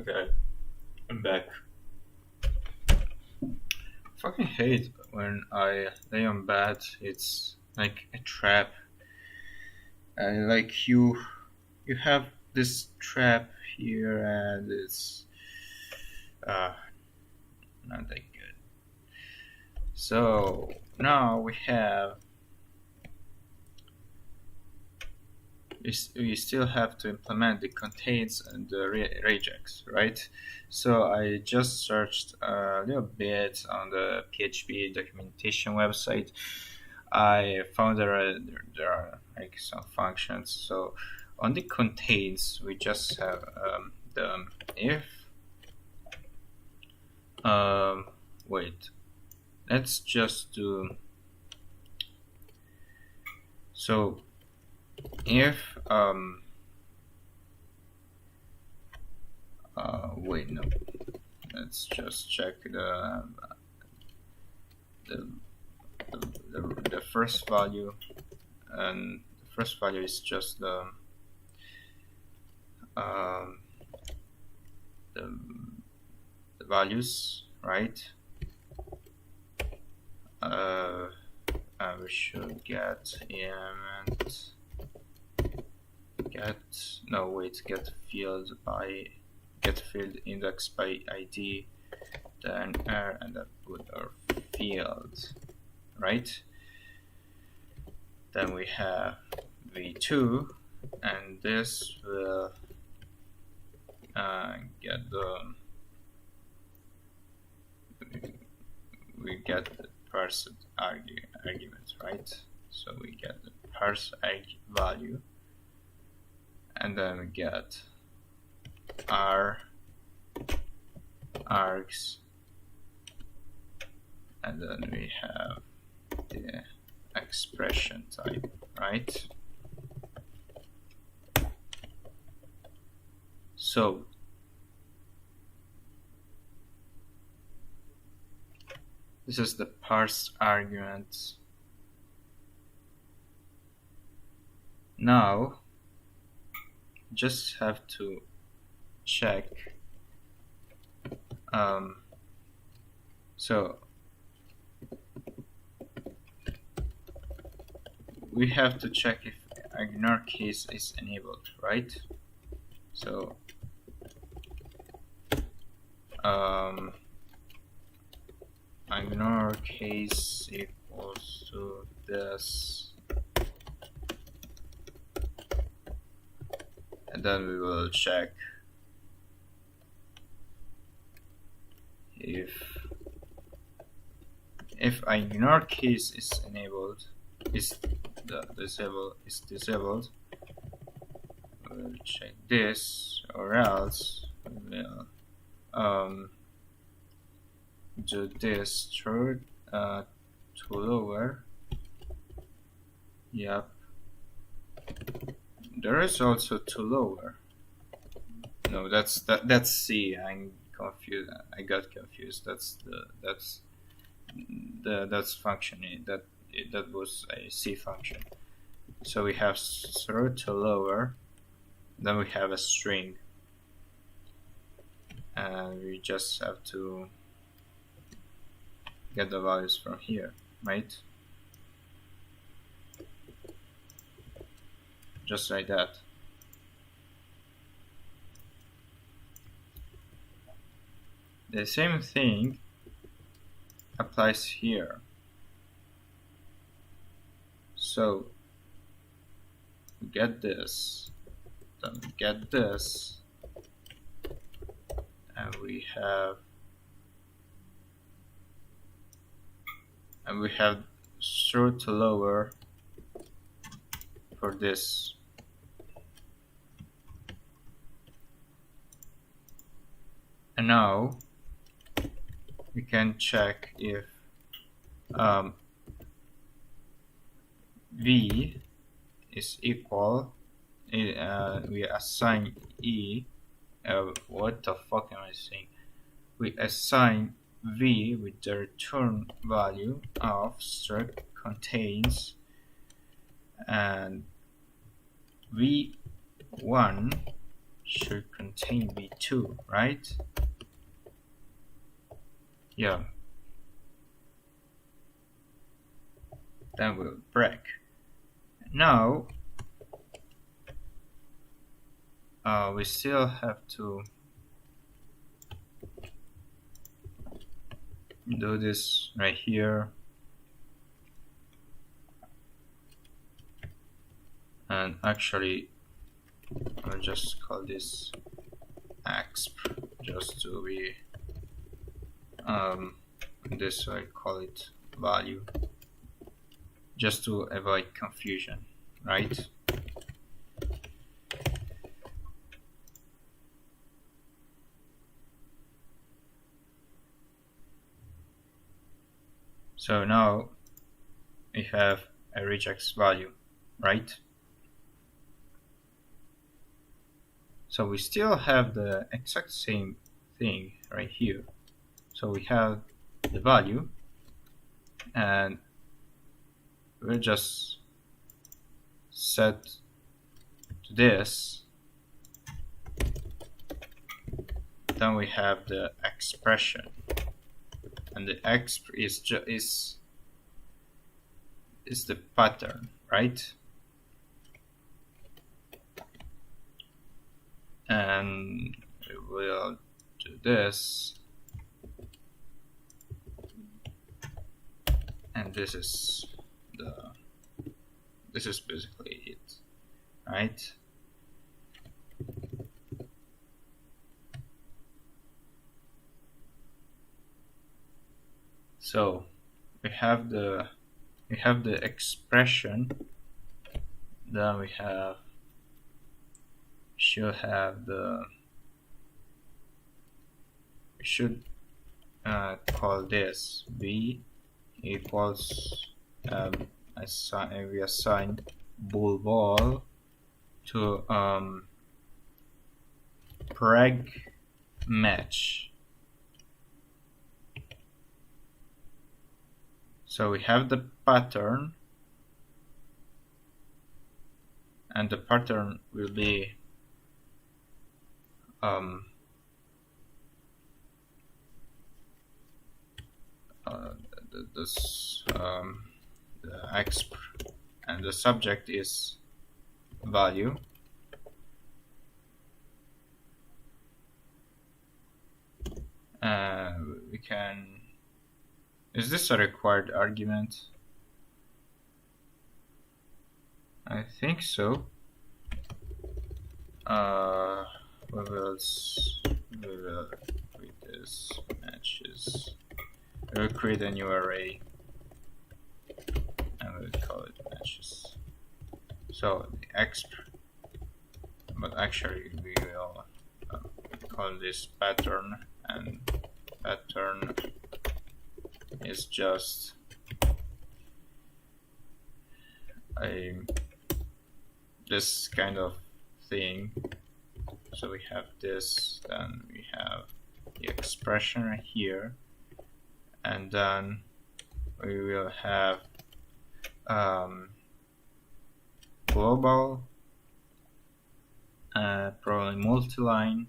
Okay, I'm back. Fucking hate when I lay on bed. It's like a trap. And like you have this trap here, and it's uh not that good. So now we still have to implement the contains and the regex, right? So I just searched a little bit on the PHP documentation website. I found there are like some functions. So on the contains, we just have the if. Wait, let's just do. So if wait, no, let's just check the, the first value, and the first value is just um, the, the values, right? And we should get element get field index by ID, then R, and that put our field, right? Then we have v2, and this will get we get the parsed argument, right? So we get the parse value, and then we get args, and then we have the expression type, right? So this is the parse argument. Now just have to check so we have to check if ignore case is enabled, right? So ignore case equals to this, and then we will check if ignore case is enabled, disabled, we'll check this, or else we'll do this third to lower. Yep, there is also to lower. No, that's C. I'm confused. I got confused. That's function. That was a C function. So we have throw to lower, then we have a string, and we just have to get the values from here, right? Just like that. The same thing applies here. So we get this, then we get this, and we have throw to lower for this. And now we can check if v is equal, we assign e, what the fuck am I saying? We assign v with the return value of struct contains, and v1 should contain v2, right? Yeah. Then we'll break. Now we still have to do this right here, and actually I'll just call this exp just to be this I call it value, just to avoid confusion, right? So now we have a regex value, right? So we still have the exact same thing right here. So we have the value, and we'll just set to this. Then we have the expression, and the exp is the pattern, right? And we'll do this, and this is basically it, right? So we have the expression, then we should call this b equals we assign bool to preg match. So we have the pattern, and the pattern will be the exp, and the subject is value. We can. Is this a required argument? I think so. We will create this matches. We'll create a new array, and we'll call it matches. So the exp, but actually we will call this pattern, and pattern is just this kind of thing. So we have this, then we have the expression right here, and then we will have global, probably multi-line,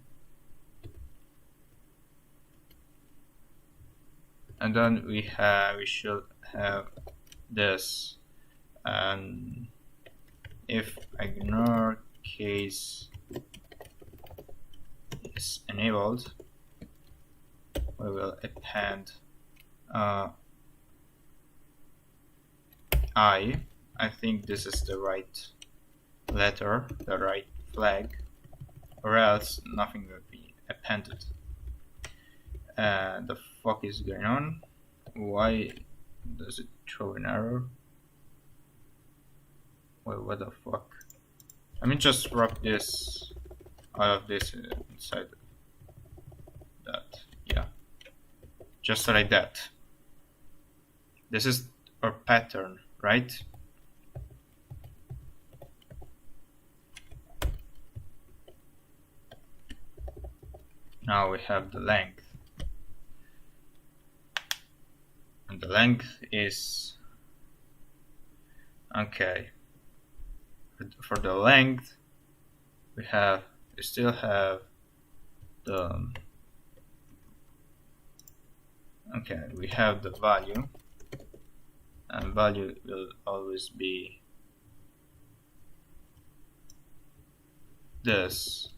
and then we should have this, and if ignore case is enabled, we will append I think this is the right letter, the right flag, or else nothing will be appended. The fuck is going on? Why does it throw an error? Wait, what the fuck? Let me just wrap this out of this inside that. Yeah, just like that. This is our pattern, right? Now we have the length, and the length is okay. For the length, we have we still have the we have the value, and value will always be this.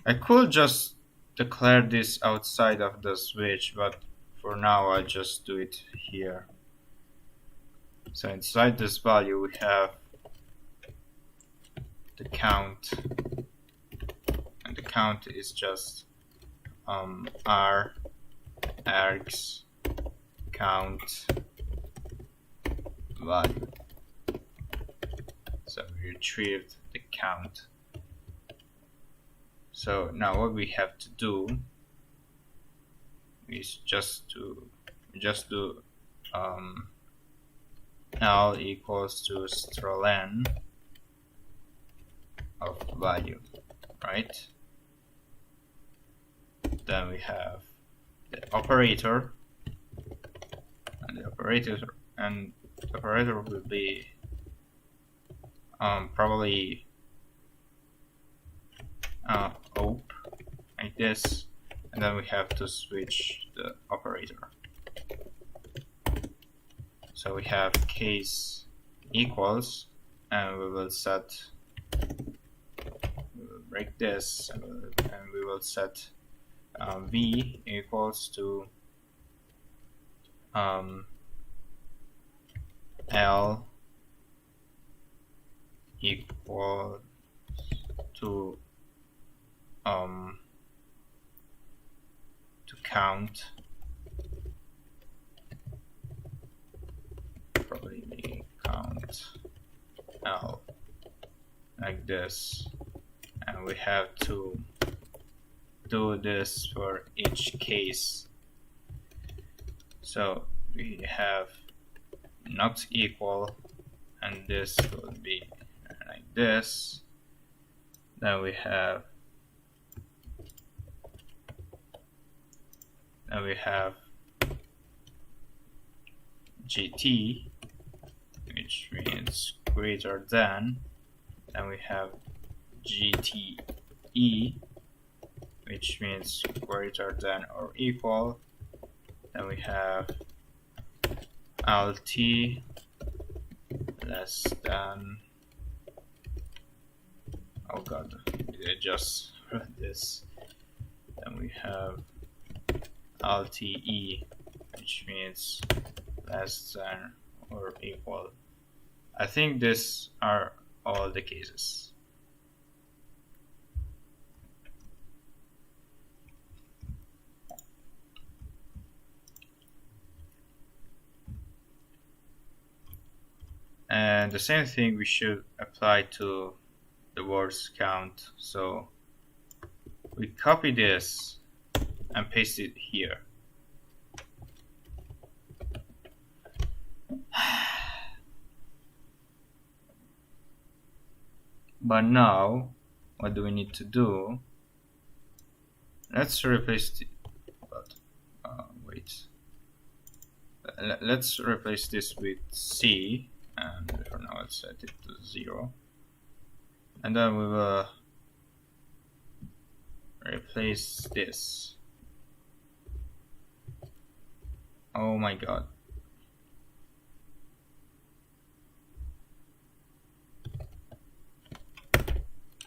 I could just declare this outside of the switch, but for now I'll just do it here. So inside this value we have the count, and the count is just r args count value. So we retrieved the count. So now what we have to do is just do L equals to strlen of value, right? Then we have the operator, and the operator will be probably op like this, and then we have to switch the operator. So we have case equals, and we will break this, and we will set v equals to L equal to count, probably the count L like this, and we have to do this for each case. So we have not equal, and this will be like this. Then we have GT, which means greater than. Then we have GTE, which means greater than or equal. Then we have LT less than, oh god, I just read this. Then we have LTE, which means less than or equal. I think these are all the cases. And the same thing we should apply to the words count. So we copy this and paste it here. But now, what do we need to do? Let's replace the, wait. Let's replace this with C, and for now let's set it to 0. And then we will replace this. Oh my god.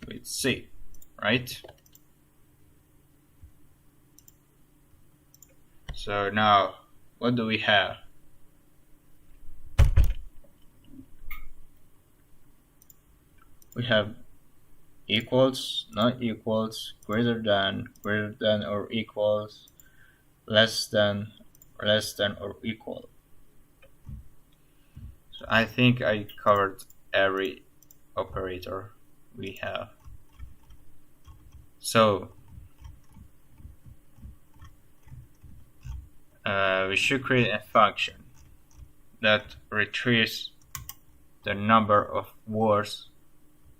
With C, right? So now, what do we have? We have equals, not equals, greater than or equals, less than or equal. So I think I covered every operator we have. So we should create a function that retrieves the number of words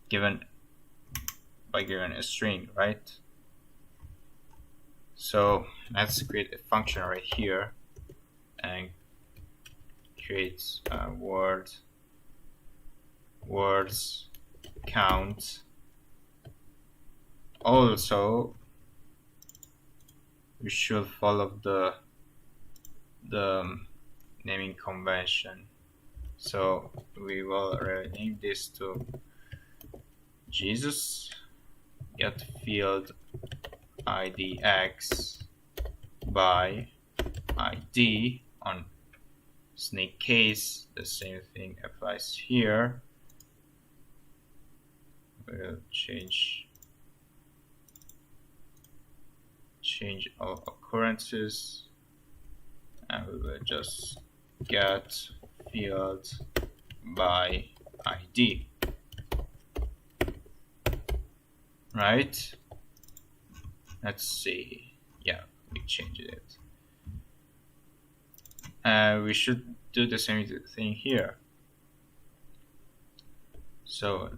given by given a string, right? So let's create a function right here and create words count also we should follow the naming convention. So we will rename this to Jesus get field ID X by ID on snake case. The same thing applies here. We'll change all occurrences, and we will just get field by ID. Right? Let's see. Yeah, we changed it. We should do the same thing here. So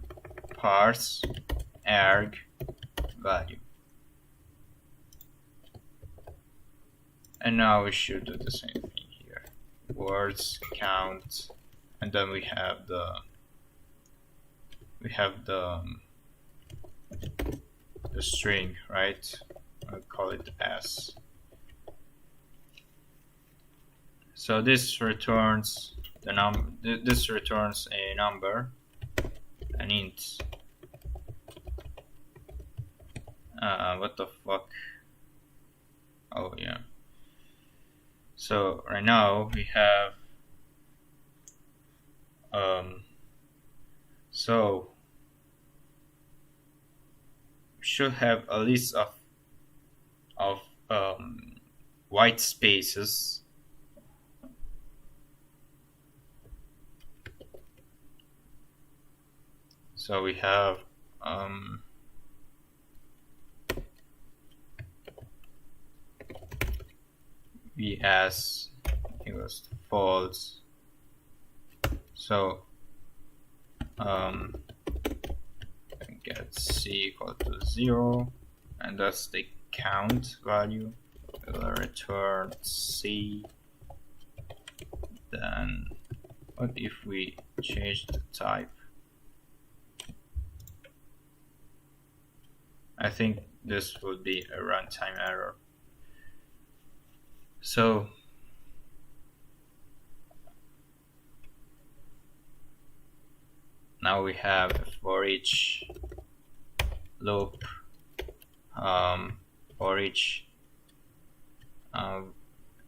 parse arg value. And now we should do the same thing here. Words count, and then we have the string, right? I'll call it S. So this returns this returns a number, an int. What the fuck? Oh yeah. So right now we have so we should have a list of white spaces. So we have vs equals to false. So get c equal to 0, and that's the count value. We'll return c. Then what if we change the type? I think this would be a runtime error. So now we have a for each loop, for each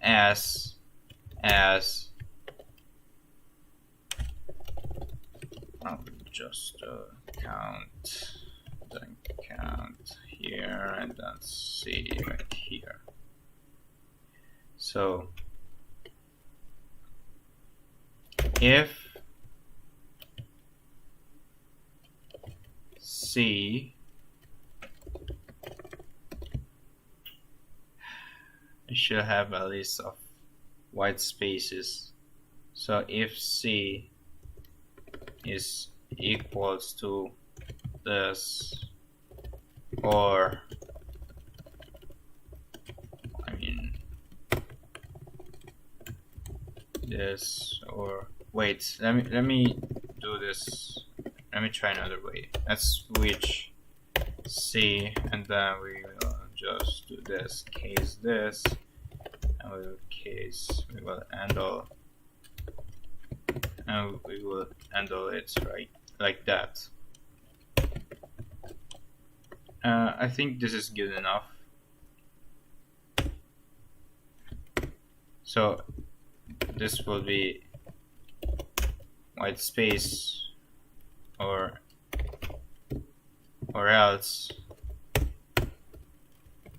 as I'll just count, then count here, and then see right here. So if C it should have a list of white spaces. So if C is equals to this, or I mean this, or wait, let me do this. Let me try another way. Let's switch C, and then we will just do this, case this, and we will handle, and we will handle it right like that. I think this is good enough. So this will be white space, or else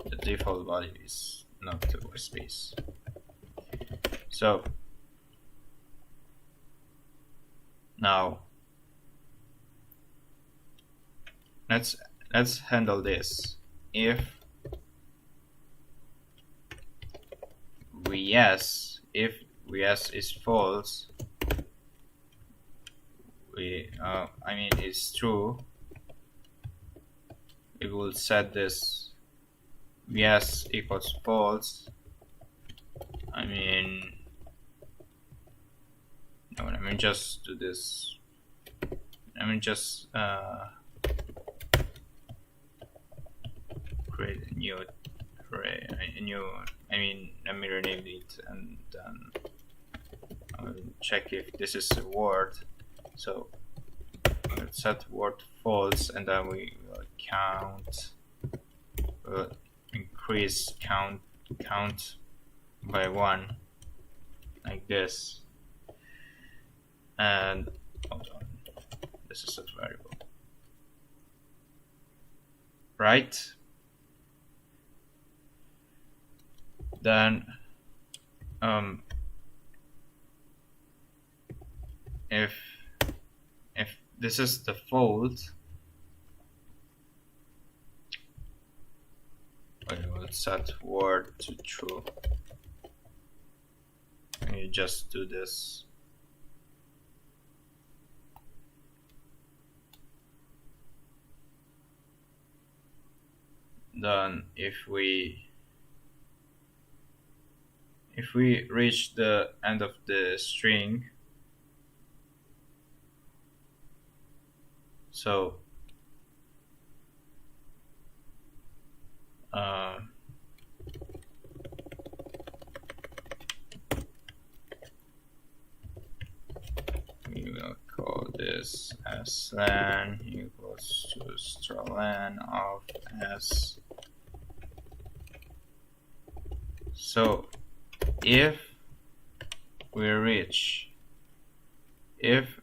the default value is not the white space. So now let's handle this. If vs is false, I mean it's true, we will set this vs equals false. I mean, no, let me just do this. Let me just new array, a new, I mean, let me rename it, and then I'll check if this is a word. So let's set word false, and then we will count, we'll increase count by 1, like this. And hold on, this is a variable, right? Then if this is the fault, we will set word to true. And you just do this. Then if we reach the end of the string, so we will call this as len equals to str_len of s. So if we reach, if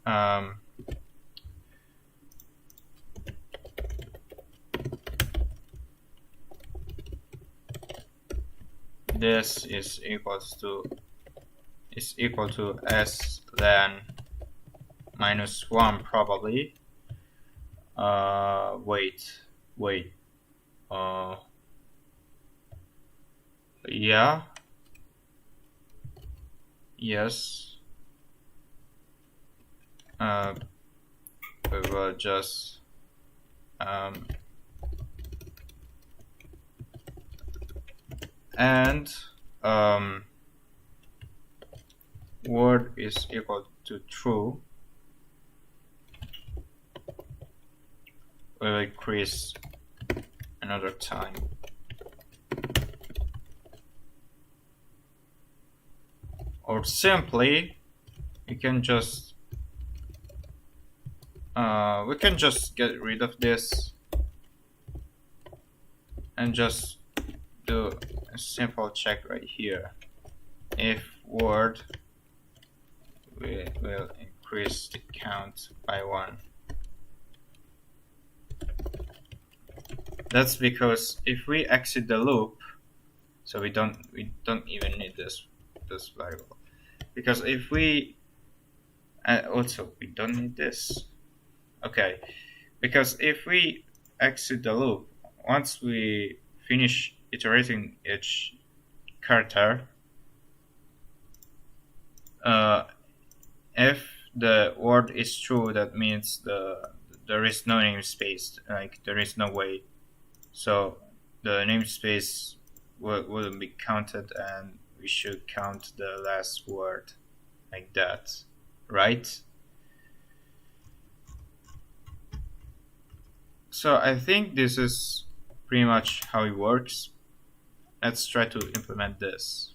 this is equal to s len -1 probably. Wait. Yeah. Yes. We will just and word is equal to true. We will increase another time. Or simply we can just get rid of this and just do a simple check right here. If word, we will increase the count by 1. That's because if we exit the loop, so we don't even need this variable, because if we also we don't need this. Okay, because if we exit the loop, once we finish iterating each character, if the word is true, that means there is no namespace, like there is no way, so the namespace wouldn't be counted, and we should count the last word like that, right? So I think this is pretty much how it works. Let's try to implement this.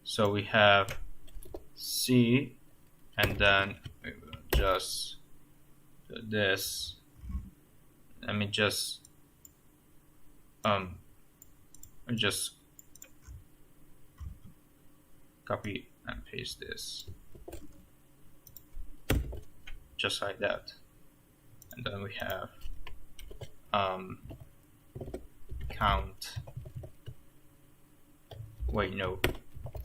So we have C, and then we will just do this. Let me just copy and paste this, just like that. And then we have count. Wait, no,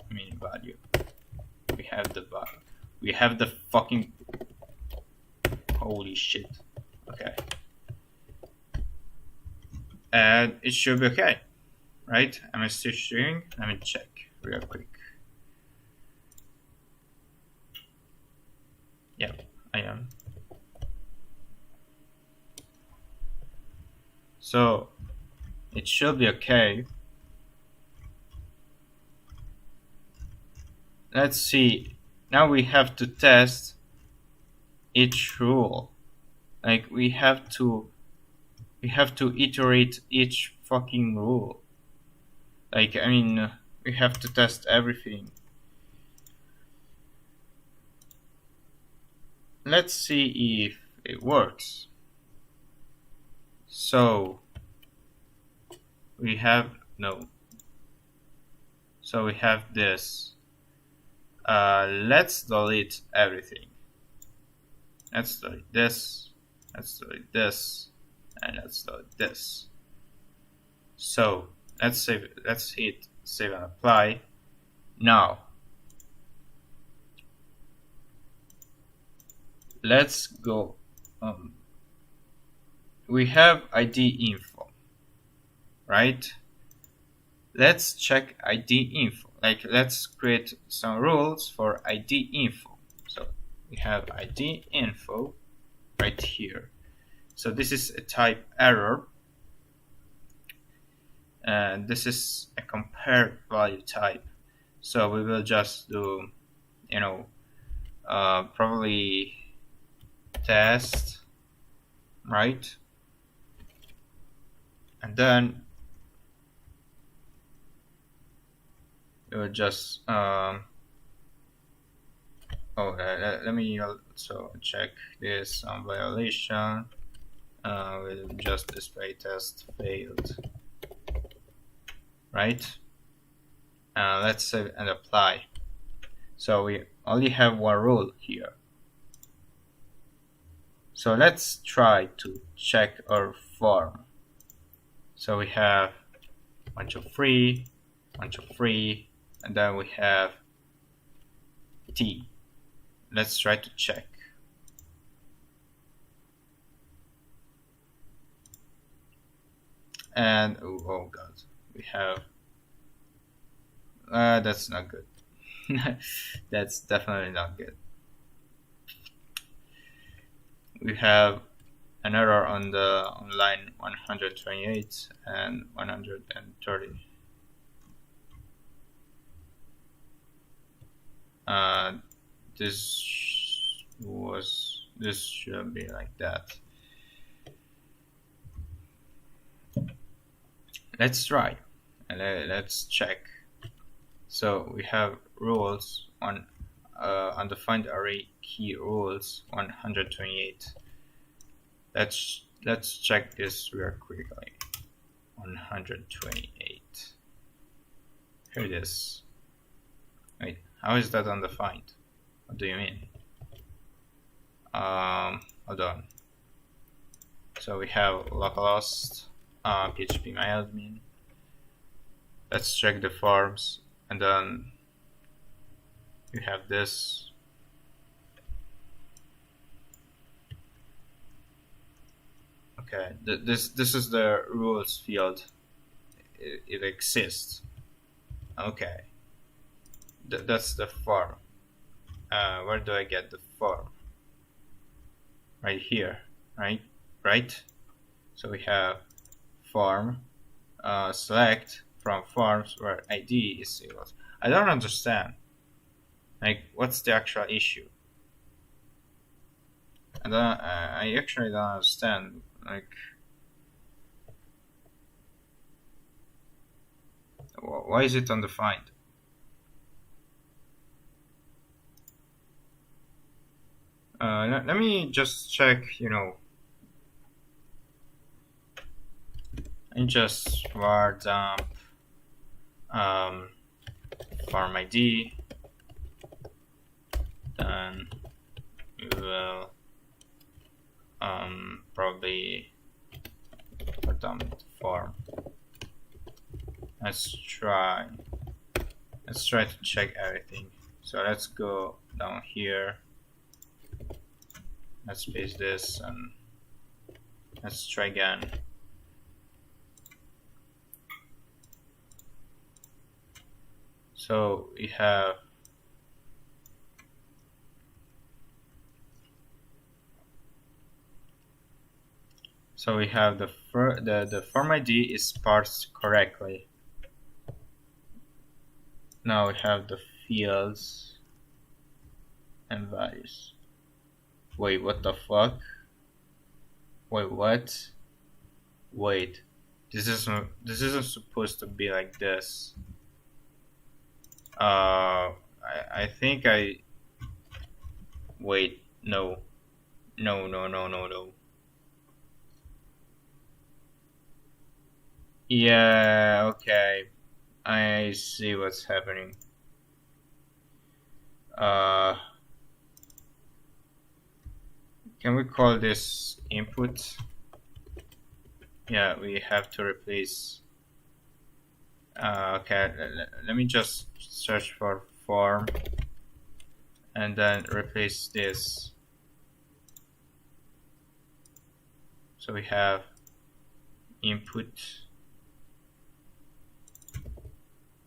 I mean value. We have the value. We have the fucking, holy shit. Okay. And it should be okay, right? Am I still streaming? Let me check real quick. Yeah, I am. So it should be okay. Let's see. Now we have to test each rule. Like we have to we have to iterate each fucking rule. Like, I mean, we have to test everything. Let's see if it works. So we have no. So we have this. Let's delete everything. Let's delete this. Let's delete this, and let's delete this. So let's save. Let's hit save and apply. Now let's go. We have ID info, right? Let's check ID info. Like, let's create some rules for ID info. So we have ID info right here. So this is a type error, and this is a compare value type. So we will just do, probably test, right? And then we will just let me also check this on violation. We'll just display test failed, right? Let's save and apply. So we only have one rule here. So let's try to check our form. So we have bunch of free, and then we have T. Let's try to check. And oh god, we have that's not good. That's definitely not good. We have an error on line 128 and 130. This should be like that. Let's try and let's check. So we have rules on undefined array key rules 128. Let's check this real quickly. 128. Here it is. Wait, how is that undefined? What do you mean? Hold on. So we have localhost, phpMyAdmin. Let's check the forms, and then we have this. Okay, this is the rules field. It exists. Okay, that's the form. Where do I get the form? Right here, right. So we have form. Select from forms where ID is equals. I don't understand. Like, what's the actual issue? I actually don't understand. Like, why is it undefined? Let me just check. And just var dump form ID. Then we will probably dump form. Let's try to check everything. So let's go down here. Let's paste this and let's try again. So we have the form ID is parsed correctly. Now we have the fields and values. Wait, what the fuck? Wait, what? Wait, this isn't supposed to be like this. I think I wait. No, no, no, no, no, no. Yeah, okay. I see what's happening. Uh, can we call this input? Yeah, we have to replace. Okay, let me just search for form and then replace this. So we have input.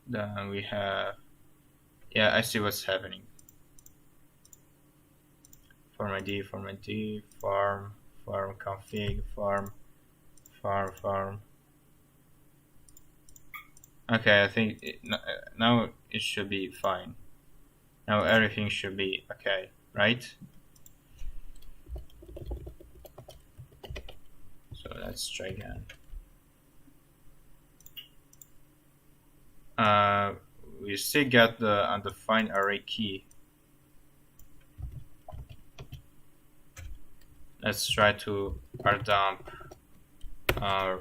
Then we have, yeah, I see what's happening. Form ID, form config, farm. Okay, I think now it should be fine. Now everything should be okay, right? So let's try again. We still got the undefined array key. Let's try to dump our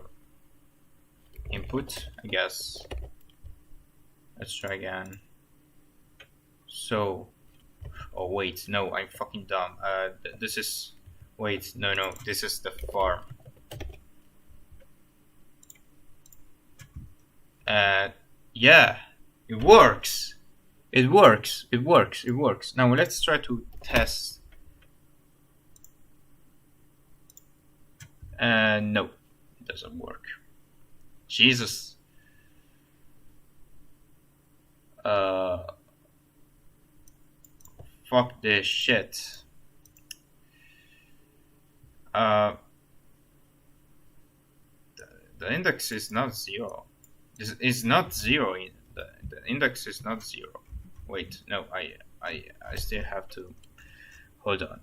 input, I guess. Let's try again. So, oh wait, no, I'm fucking dumb. This is, wait, no, this is the form. Yeah, it works. It works. Now let's try to test. No, it doesn't work. Jesus. Fuck this shit. The index is not 0. This is not 0. The index is not 0. Wait, no, I still have to hold on.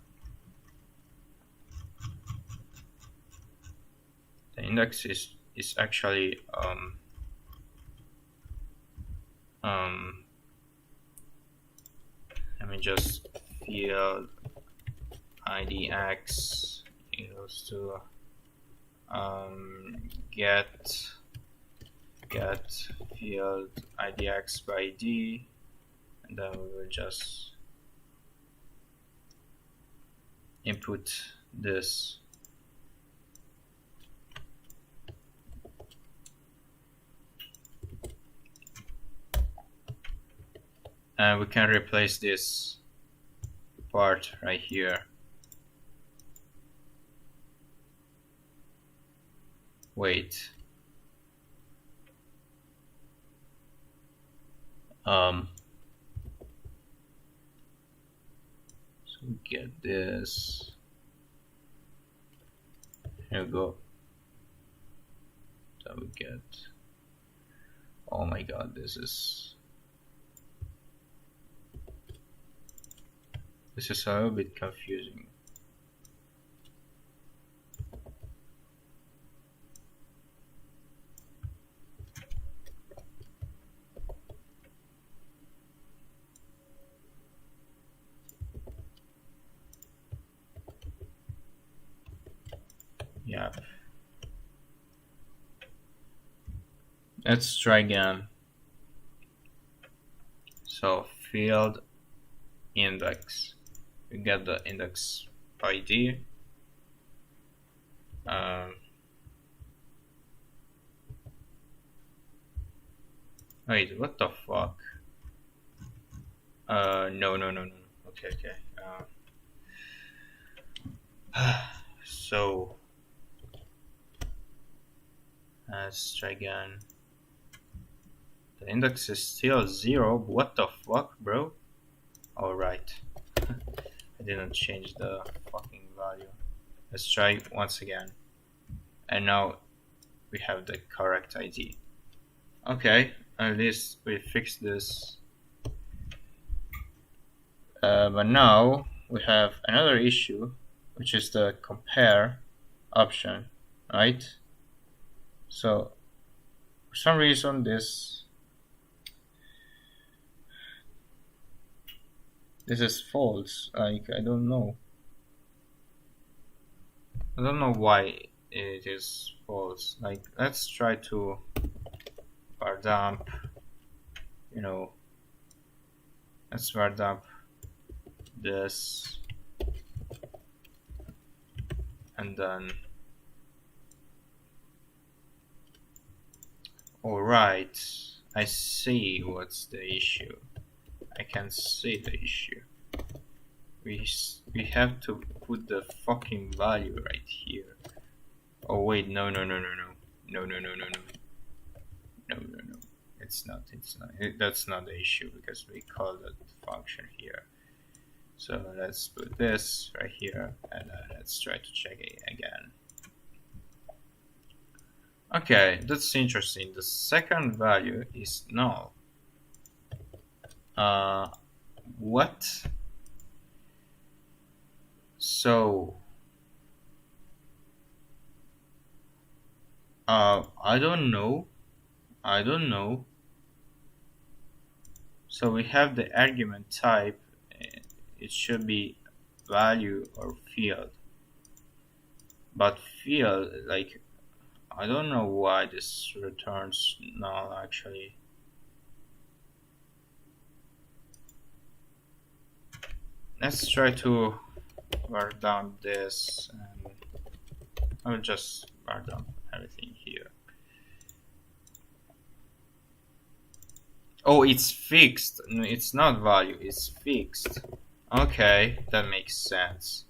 The index is actually let me just field idx equals to get field idx by id, and then we will just input this. And we can replace this part right here. Wait. So we get this. Here we go. So we get. Oh my god, this is a little bit confusing. Yeah. Let's try again. So field index. We get the index ID. Wait, what the fuck? No. Okay. So let's try again. The index is still 0. What the fuck, bro? Alright. I didn't change the fucking value. Let's try once again. And now we have the correct ID. Okay, at least we fixed this. But now we have another issue, which is the compare option, right? So for some reason this is false. Like I don't know why it is false. Like let's try to var dump, you know, let's var dump this, and then alright, I see what's the issue. I can see the issue. We have to put the fucking value right here. Oh wait, no. It's not. That's not the issue because we call that function here. So let's put this right here, and let's try to check it again. Okay, that's interesting. The second value is null. What? So I don't know. So we have the argument type. It should be value or field. But field, like, I don't know why this returns null actually. Let's try to var down this, and I will just var down everything here. Oh, it's fixed. No, it's not value, it's fixed. Okay, that makes sense.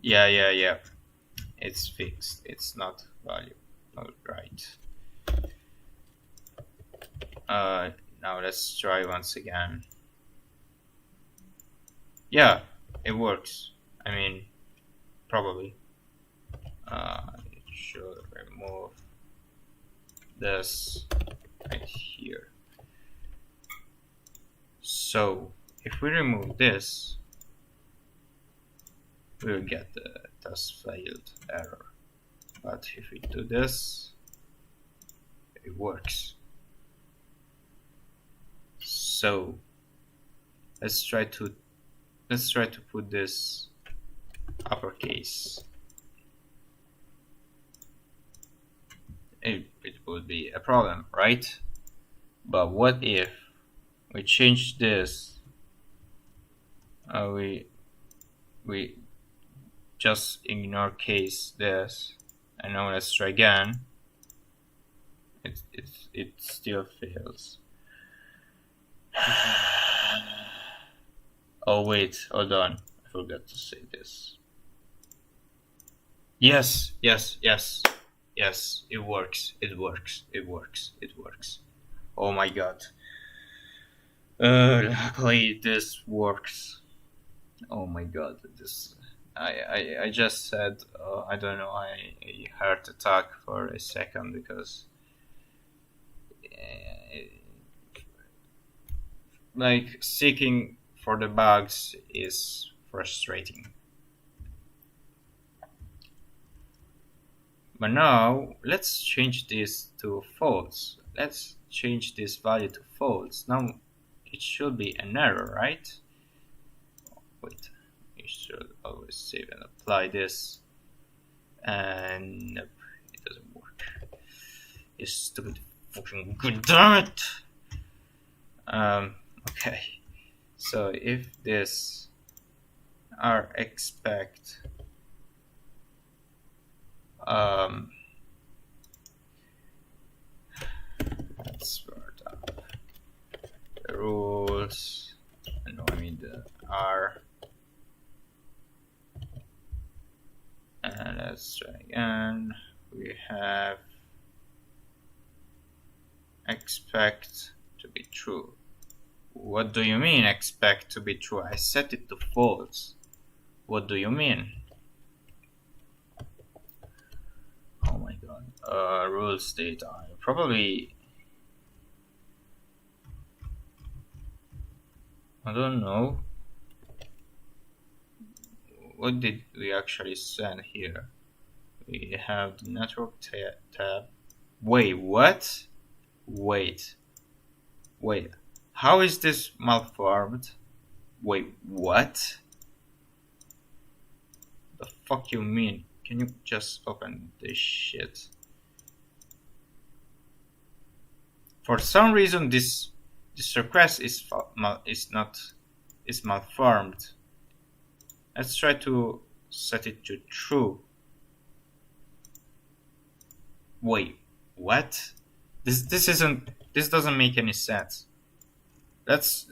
Yeah. It's fixed. It's not value. Alright. Now let's try once again. Yeah, it works. I mean, probably. It should remove this right here. So if we remove this, we'll get the test failed error. But if we do this, it works. So let's try to put this uppercase. It would be a problem, right? But what if we change this? We just ignore case this, and now let's try again. It still fails. Oh wait, hold on, I forgot to say this. Yes, it works. Oh my god. Luckily this works. Oh my god, this I just said I don't know, I heart attack for a second because like seeking for the bugs is frustrating. But now let's change this to false. Let's change this value to false. Now it should be an error, right? Wait, you should always save and apply this. And nope, it doesn't work. You stupid fucking good, damn it! Okay. So if this are expect let's start up the rules. No, I mean the R. And let's try again. We have expect to be true. What do you mean expect to be true? I set it to false. What do you mean? Oh my god. Rules data. Probably. I don't know. What did we actually send here? We have the network tab. Wait, what? Wait. How is this malformed? Wait, what? The fuck you mean? Can you just open this shit? For some reason, this request is malformed. Let's try to set it to true. Wait, what? This doesn't make any sense. Let's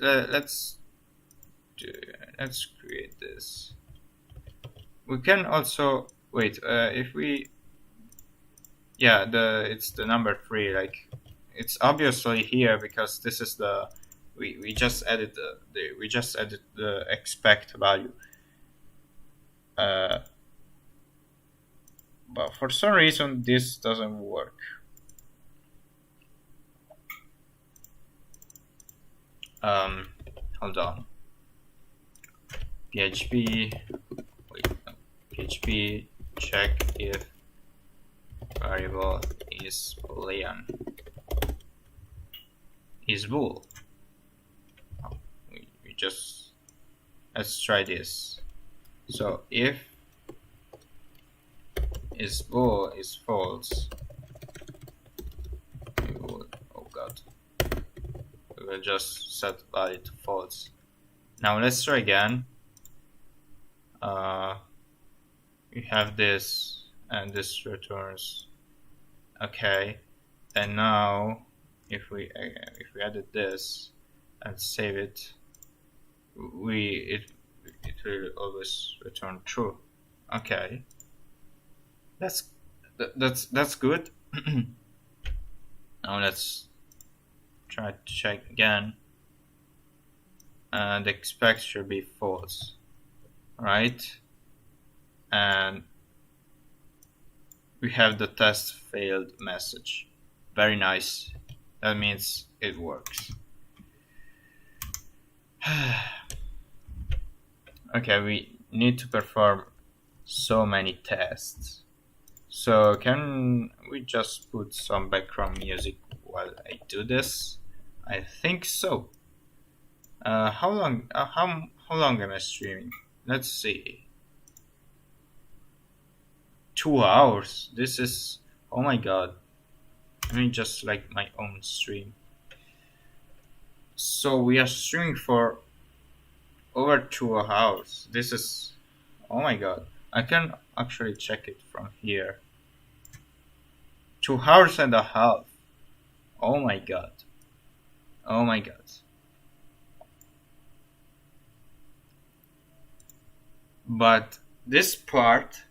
create this. We can also wait. If we, yeah, it's the number 3. Like, it's obviously here because this is the we just added the expect value. But for some reason this doesn't work. Hold on. PHP check if variable is boolean is bool. We just, let's try this. So if is bool is false, we will, oh god, we will just set value to false. Now let's try again. We have this, and this returns. Okay, and now if we added this and save it, it will always return true. Okay, that's good. Now let's try to check again, and expect should be false, right? And we have the test failed message. Very nice. That means it works. Okay, we need to perform so many tests. So can we just put some background music while I do this? I think so. How long am I streaming? Let's see. 2 hours. This is, oh my god. I mean, just like my own stream. So we are streaming for over 2 hours. This is, oh my god. I can actually check it from here. 2 hours and a half. Oh my god. Oh my god. But this part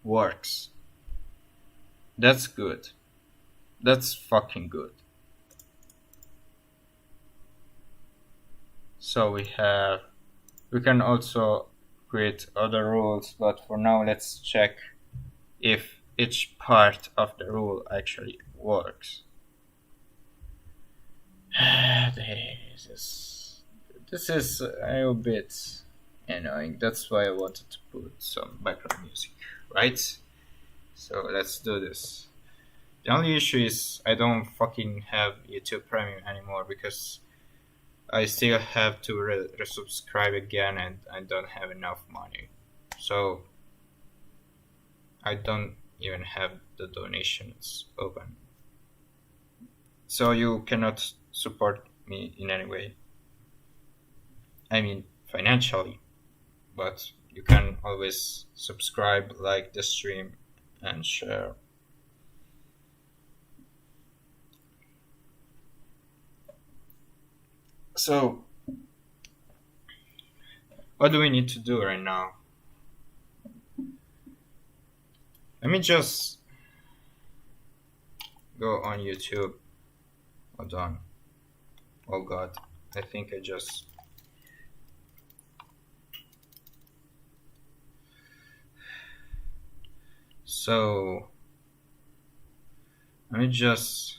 works. That's good. That's fucking good. So we can also create other rules, but for now let's check if each part of the rule actually works. This is a little bit annoying. That's why I wanted to put some background music, right? So let's do this. The only issue is I don't fucking have YouTube Premium anymore because I still have to resubscribe again, and I don't have enough money. So I don't even have the donations open. So you cannot support me in any way. I mean, financially. But you can always subscribe, like the stream, and share. So, what do we need to do right now? Let me just go on YouTube. Hold on. Oh god, I think I just... So, let me just...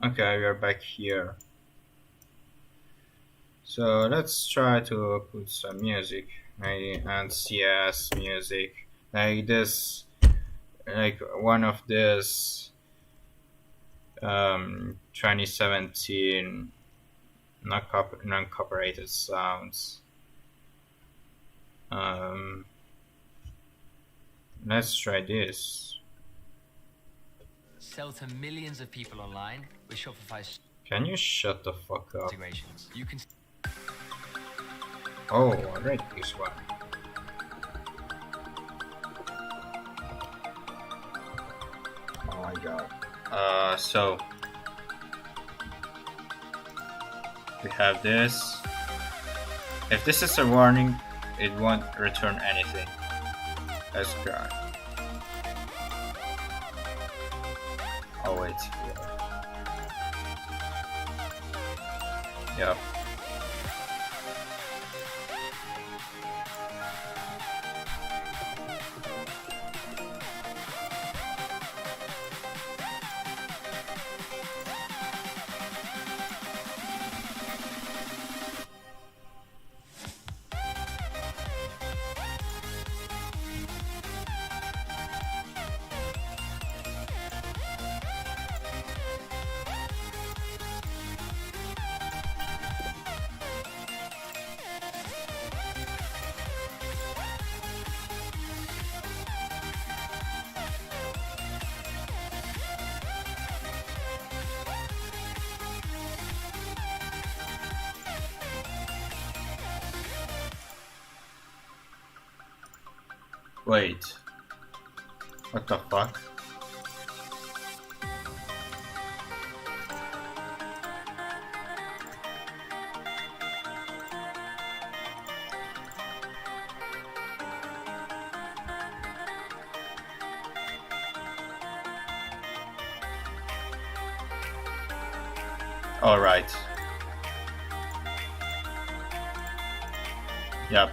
Okay, we are back here. So let's try to put some music, maybe and CS music, like this, like one of this 2017 non-copyrighted sounds. Um, let's try this. Sell to millions of people online with Shopify's Can you shut the fuck up? integrations. You can Oh, I read this one. Oh my god. So we have this. If this is a warning, it won't return anything. Let's try. Oh wait. Yep. Wait. What the fuck? All right. Yep.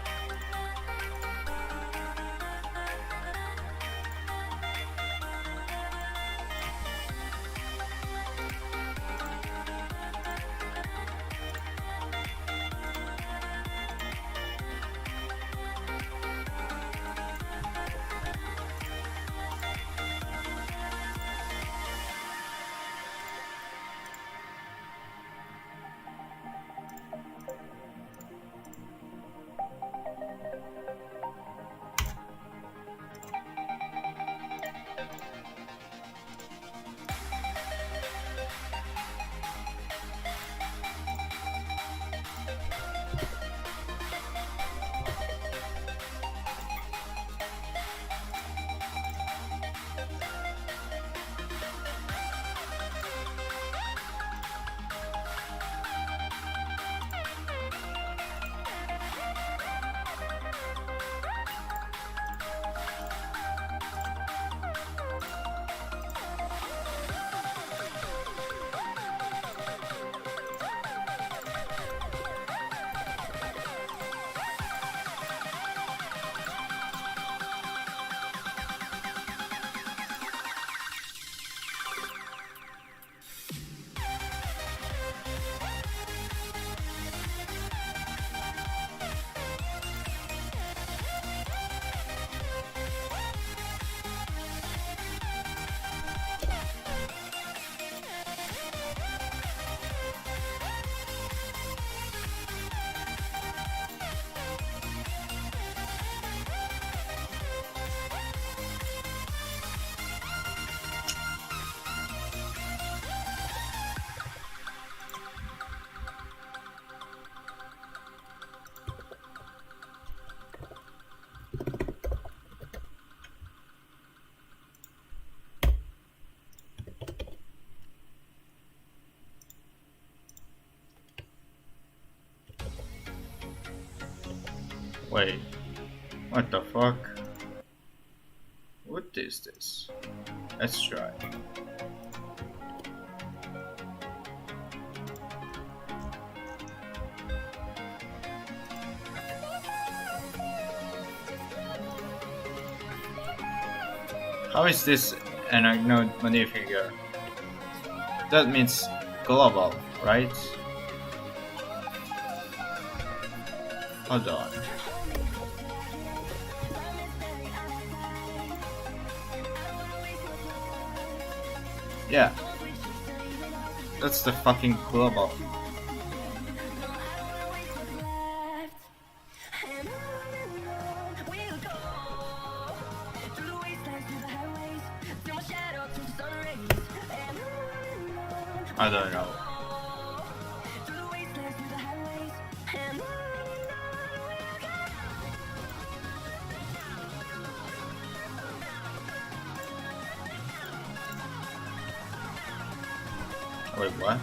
Wait. What the fuck? What is this? Let's try. How is this an unknown modifier? That means global, right? Hold on. Yeah. That's the fucking global. I don't know. Wait, what?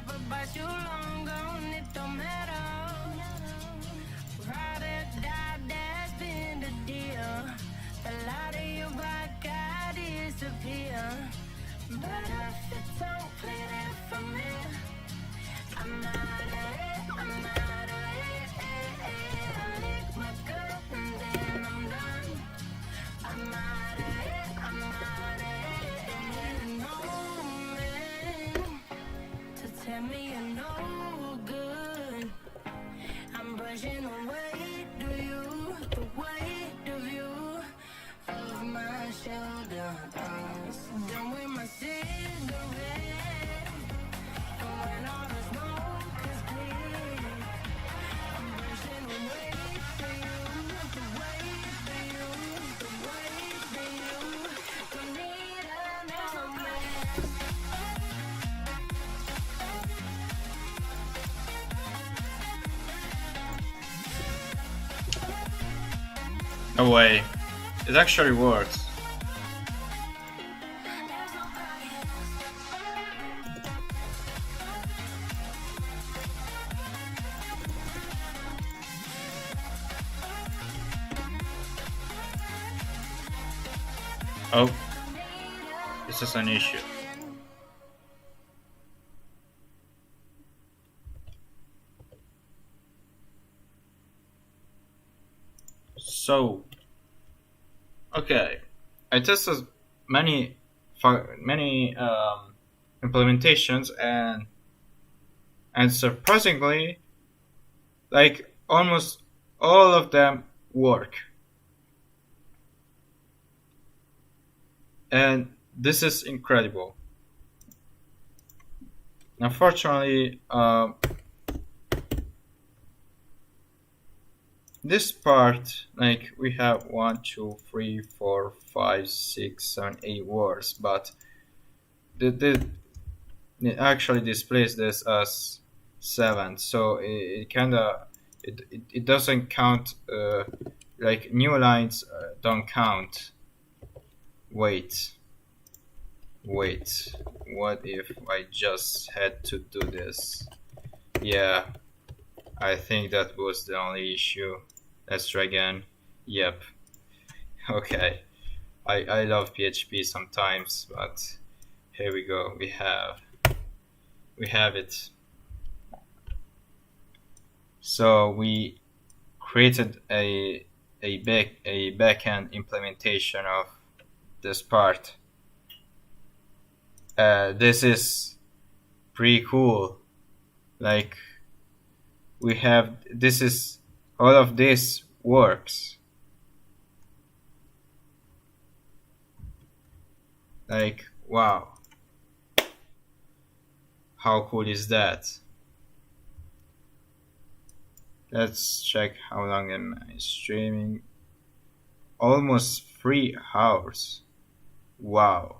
ever bite you long gone, it don't matter. Ride or die, that's been the deal. The light of your back, I disappear. But if it don't clear it for me, I'm out of it, I'm out of it. I lick my cup and then I'm done. I'm out of it, I'm out of it. No man to tell me you're no good. I'm brushing away, do you? The weight of you off my shoulder. Done with my cigarette. And when all the smoke is clear, I'm brushing away for you. The weight for you, the weight for you. Don't need another man. No way. It actually works. Oh, this is an issue. So, okay, I tested many implementations, and surprisingly, like almost all of them work. And this is incredible. Unfortunately, this part, like we have 1, 2, 3, 4, 5, 6, 7, 8 words, but it actually displays this as 7, so it kinda it doesn't count. Like new lines don't count. Wait. What if I just had to do this? Yeah, I think that was the only issue. Let's try again. Yep. Okay. I love PHP sometimes, but here we go. We have it. So we created a backend implementation of this part. This is pretty cool. Like we have all of this works. Like wow. How cool is that? Let's check how long am I streaming. Almost 3 hours. Wow.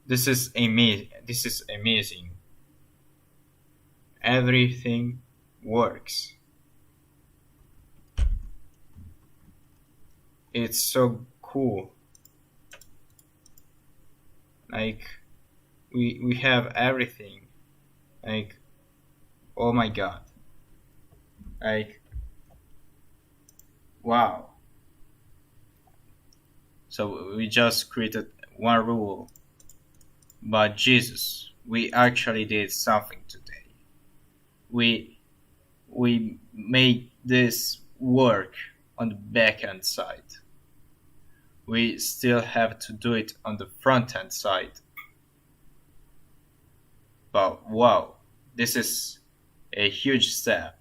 This is amazing. Everything works. It's so cool. Like we have everything. Like oh my god. Like wow. So we just created one rule. But Jesus, we actually did something today. We made this work on the back end side. We still have to do it on the front end side. But wow, this is a huge step.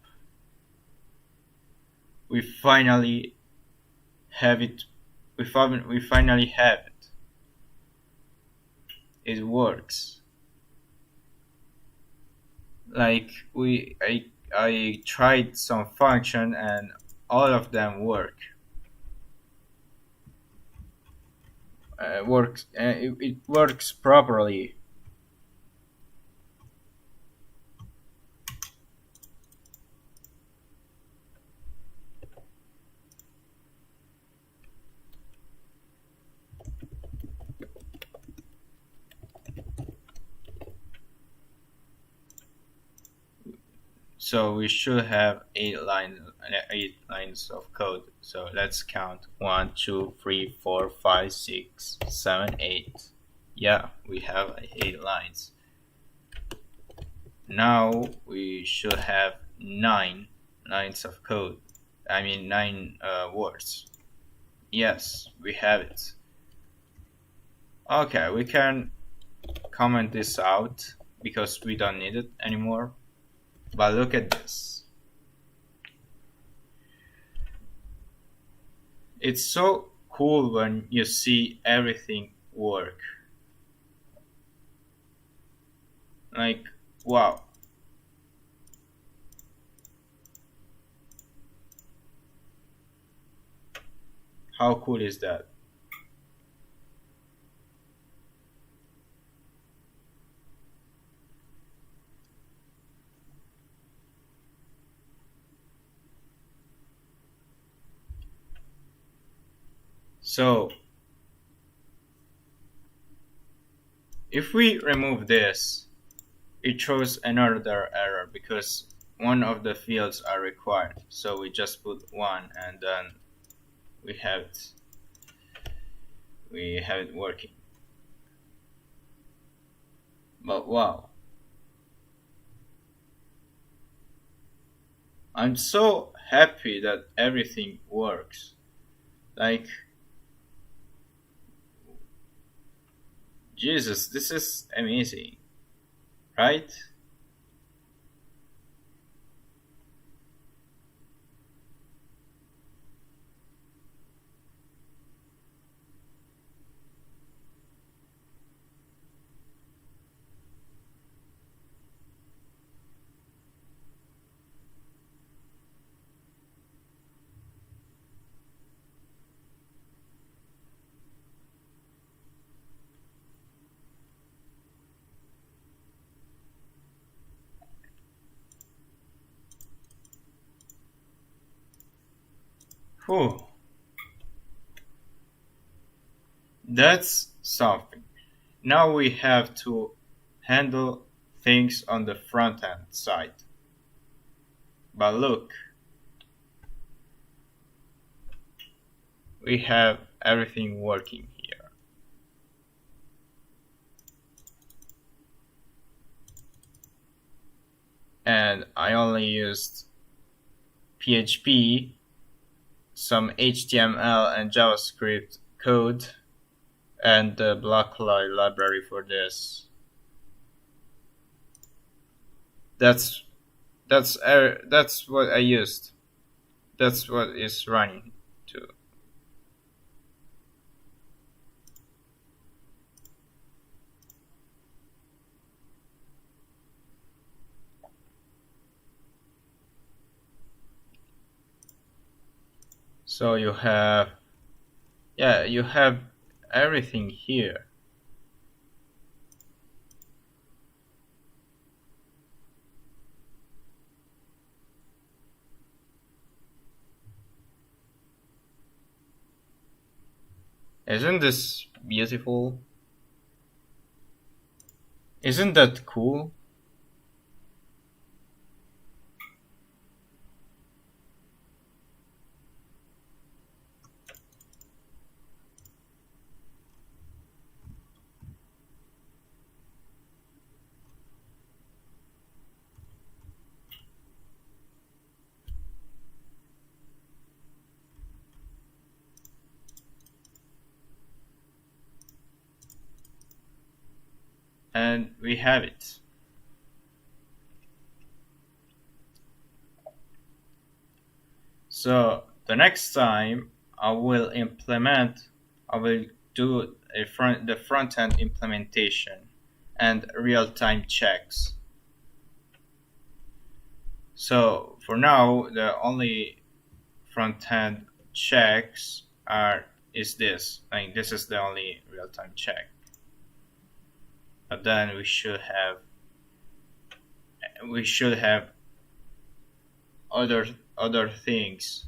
We finally have it. We finally have it. It works. Like I tried some function and all of them work. It works properly. So we should have 8 lines of code. So let's count 1, 2, 3, 4, 5, 6, 7, 8. Yeah, we have 8 lines. Now we should have 9 lines of code. I mean 9 words. Yes, we have it. Okay, we can comment this out because we don't need it anymore. But look at this. It's so cool when you see everything work. Like, wow. How cool is that? So, if we remove this, it throws another error because one of the fields are required. So we just put 1 and then we have it working. But wow. I'm so happy that everything works. Like, Jesus, this is amazing, right? Whew. That's something. Now we have to handle things on the front end side. But look, we have everything working here. And I only used PHP, some HTML and JavaScript code, and the Blockly library for this. That's what I used. That's what is running too. So you have everything here. Isn't this beautiful? Isn't that cool? And we have it. So the next time I will do the front end implementation and real time checks. So for now, the only front end checks is this. Like this is the only real time check. But then we should have other things.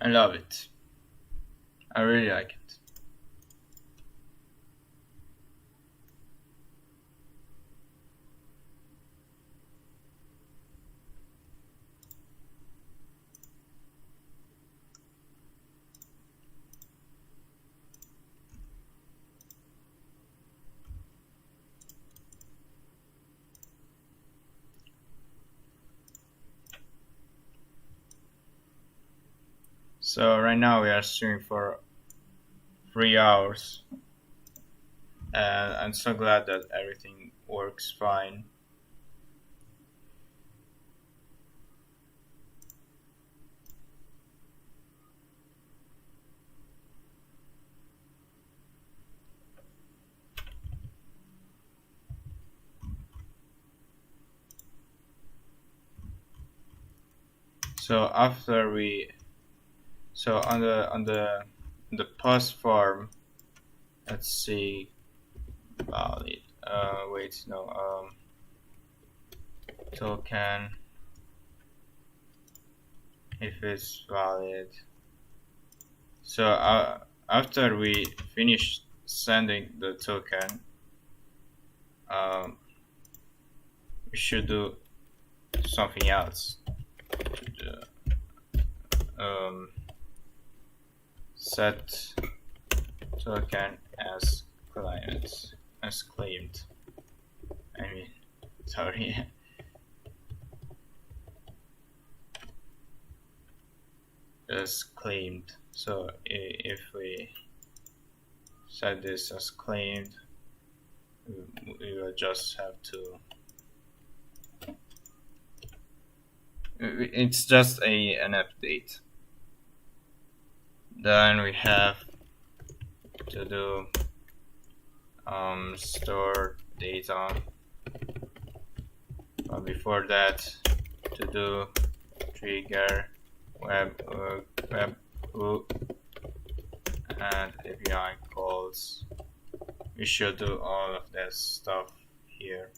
I love it. I really like it. So right now we are streaming for 3 hours, and I'm so glad that everything works fine. So after we, so on the post form, let's see, valid. Wait, no. Token if it's valid. So after we finish sending the token, we should do something else. Set token as claimed. I mean, sorry. As claimed. So if we set this as claimed, we will just have to. It's just an update. Then we have to do store data. But before that, to do trigger web and API calls. We should do all of this stuff here.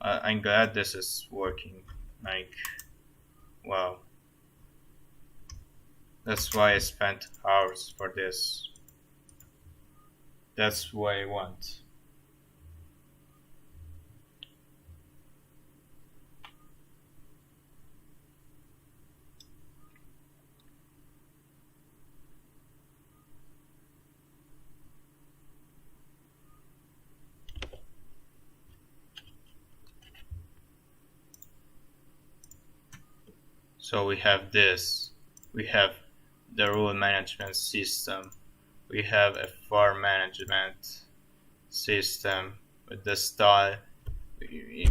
I'm glad this is working. Like, wow. That's why I spent hours for this. That's what I want. So we have this. We have the rule management system. We have a form management system with the style. We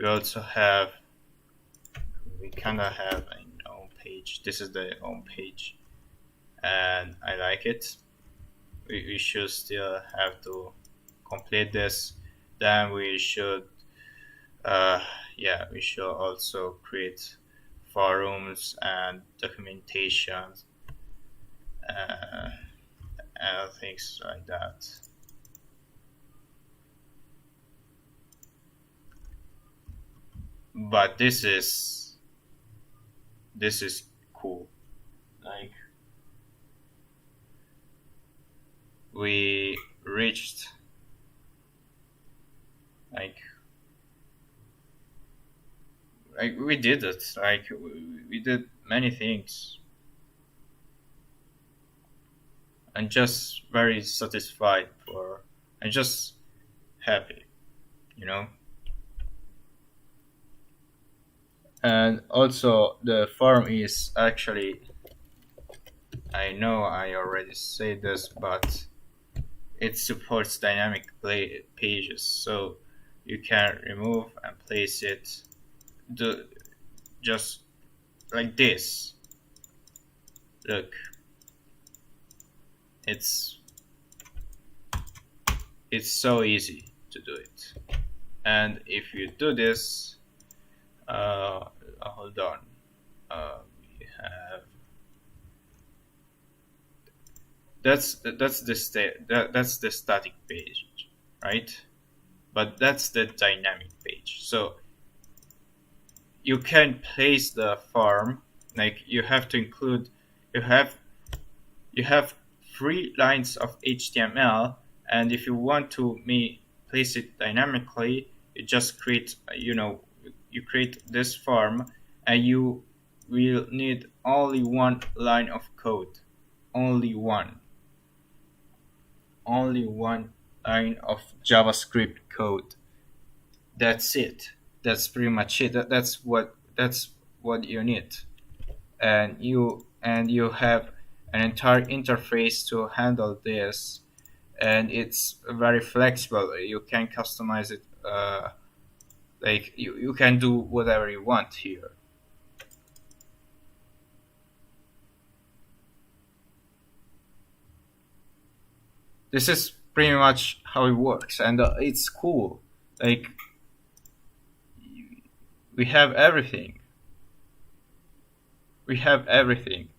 also have. We kinda have an home page. This is the home page, and I like it. We should still have to complete this. Then we should. We should also create forums and documentation and things like that. But this is cool. Like, we reached like we did it. Like, we did many things. I'm just very satisfied I'm just happy, you know. And also the form is actually, I know I already said this, but it supports dynamic pages, so you can remove and place it just like this. Look, it's so easy to do it. And if you do this, hold on, we have that's the static page, right? But that's the dynamic page. So you can place the form Like you have to include, you have you have 3 lines of HTML, and if you want to place it dynamically, you just create, you create this form, and you will need only 1 line of code, only one line of JavaScript code. That's it. That's pretty much it. That's what you need, and you have an entire interface to handle this, and it's very flexible. You can customize it. Like you can do whatever you want here. This is pretty much how it works, and it's cool. Like we have everything. We have everything.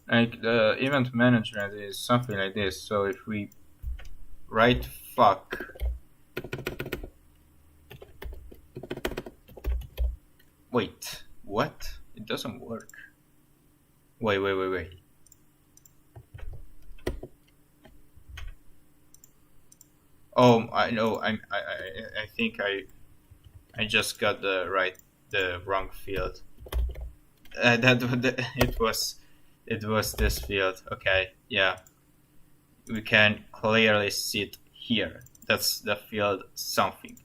Like the event management is something like this. So if we write fuck, wait, what? It doesn't work. Wait. Oh, I know. I think I just got the wrong field. It was this field. Okay, yeah. We can clearly see it here. That's the field something,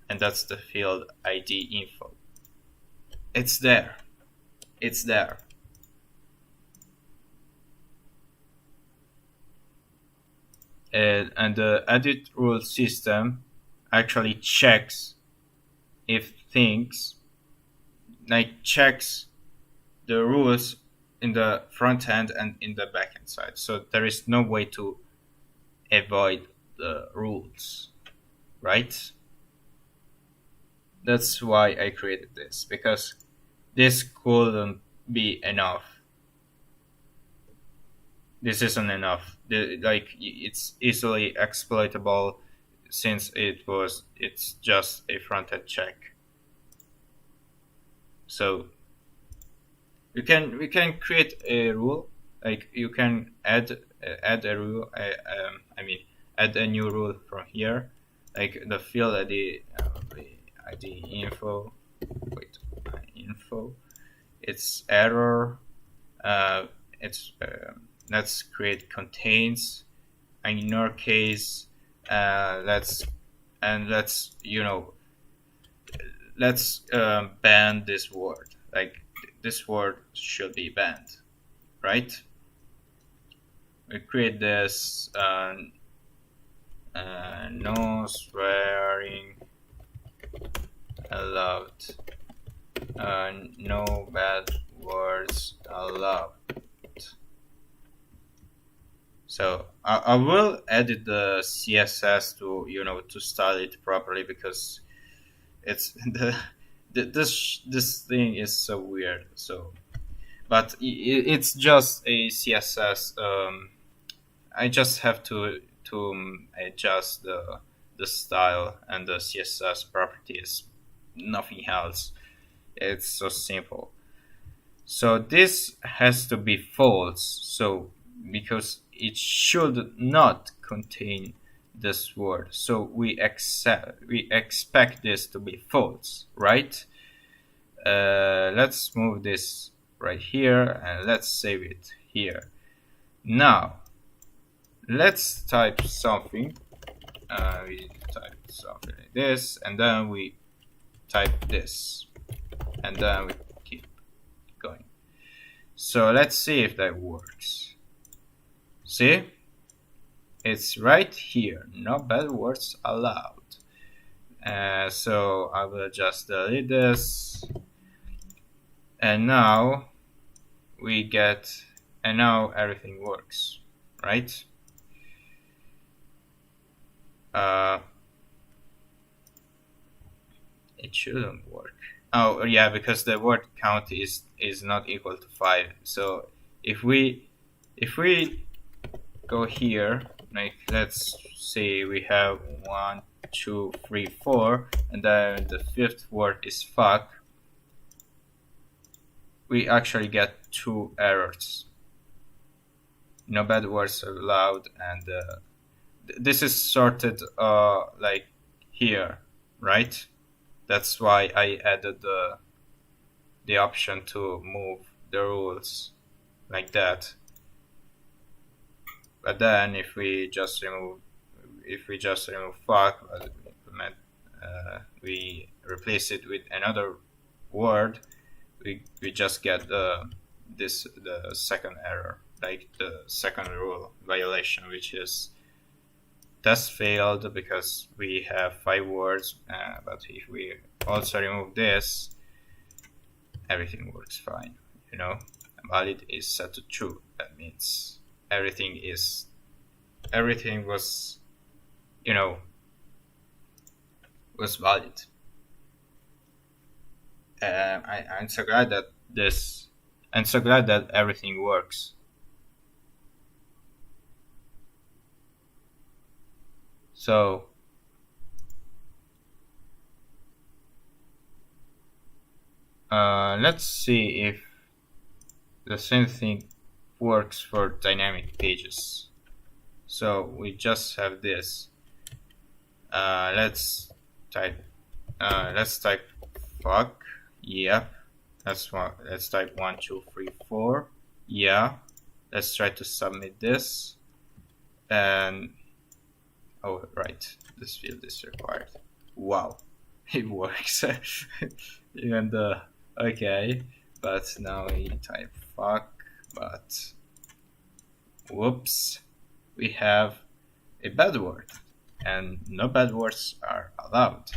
and that's the field ID info. It's there. It's there. And the edit rule system actually checks if things like checks the rules in the front end and in the back end side. So there is no way to avoid the rules, right? That's why I created this, because this couldn't be enough. This isn't enough. It's easily exploitable since it's just a front end check. So we can create a rule. Like you can add a rule. Add a new rule from here, like the field ID, the ID info. Wait, info. It's error. It's let's create contains. And in our case, let's ban this word. Like this word should be banned, right? We create this no swearing allowed, no bad words allowed. So I will edit the CSS to style it properly, because it's this thing is so weird. So, but it's just a CSS. I just have to adjust the style and the CSS properties. Nothing else. It's so simple. So this has to be false. So because it should not contain this word, so we expect this to be false, right? Let's move this right here and let's save it here. Now let's type something. We type something like this, and then we type this, and then we keep going. So let's see if that works. See? It's right here. No bad words allowed. So I will just delete this. And now we get, and now everything works, right? It shouldn't work. Oh yeah, because the word count is not equal to 5. So if we go here, like let's see, we have 1, 2, 3, 4, and then the fifth word is fuck, we actually get 2 errors. No bad words allowed, and this is sorted like here, right? That's why I added the option to move the rules like that. But then if we just remove fuck, we replace it with another word, we just get the second error, like the second rule violation, which is test failed because we have 5 words, but if we also remove this, everything works fine. Valid is set to true. That means everything was was valid. I'm so glad that everything works. So let's see if the same thing works for dynamic pages. So we just have this. Let's type fuck. Yep. Let's type 1, 2, 3, 4. Yeah. Let's try to submit this. And oh right, this field is required. Wow, it works. Even the okay, but now we type fuck. But whoops, we have a bad word, and no bad words are allowed.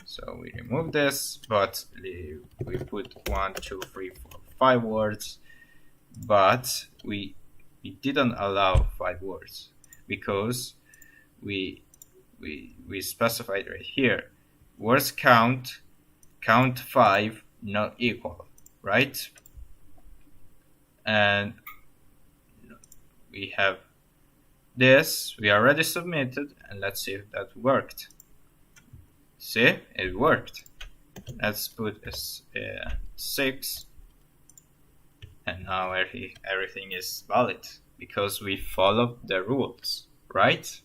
So we remove this, but we put 1, 2, 3, 4, 5 words, but we didn't allow 5 words because we specified right here, words count 5 not equal, right? And we have this, we already submitted, and let's see if that worked. See, it worked. Let's put a 6, and now everything is valid because we followed the rules, right?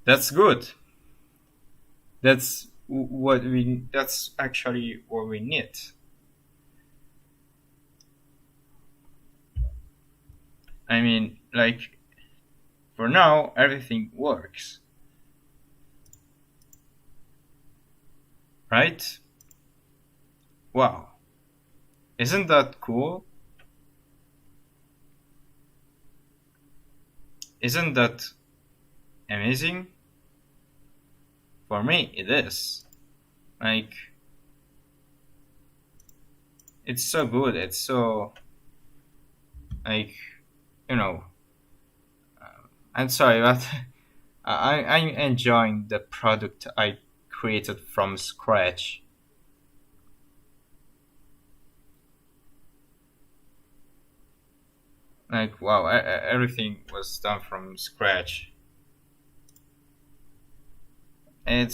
That's good. That's actually what we need. I mean, like, for now, everything works. Right? Wow. Isn't that cool? Isn't that amazing? For me, it is. Like, it's so good. It's so, like, I'm sorry, but I'm enjoying the product I created from scratch. Like, wow, everything was done from scratch. And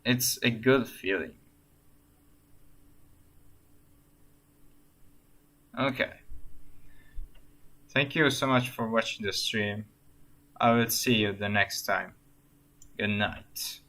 it's a good feeling. Okay. Thank you so much for watching the stream. I will see you the next time. Good night.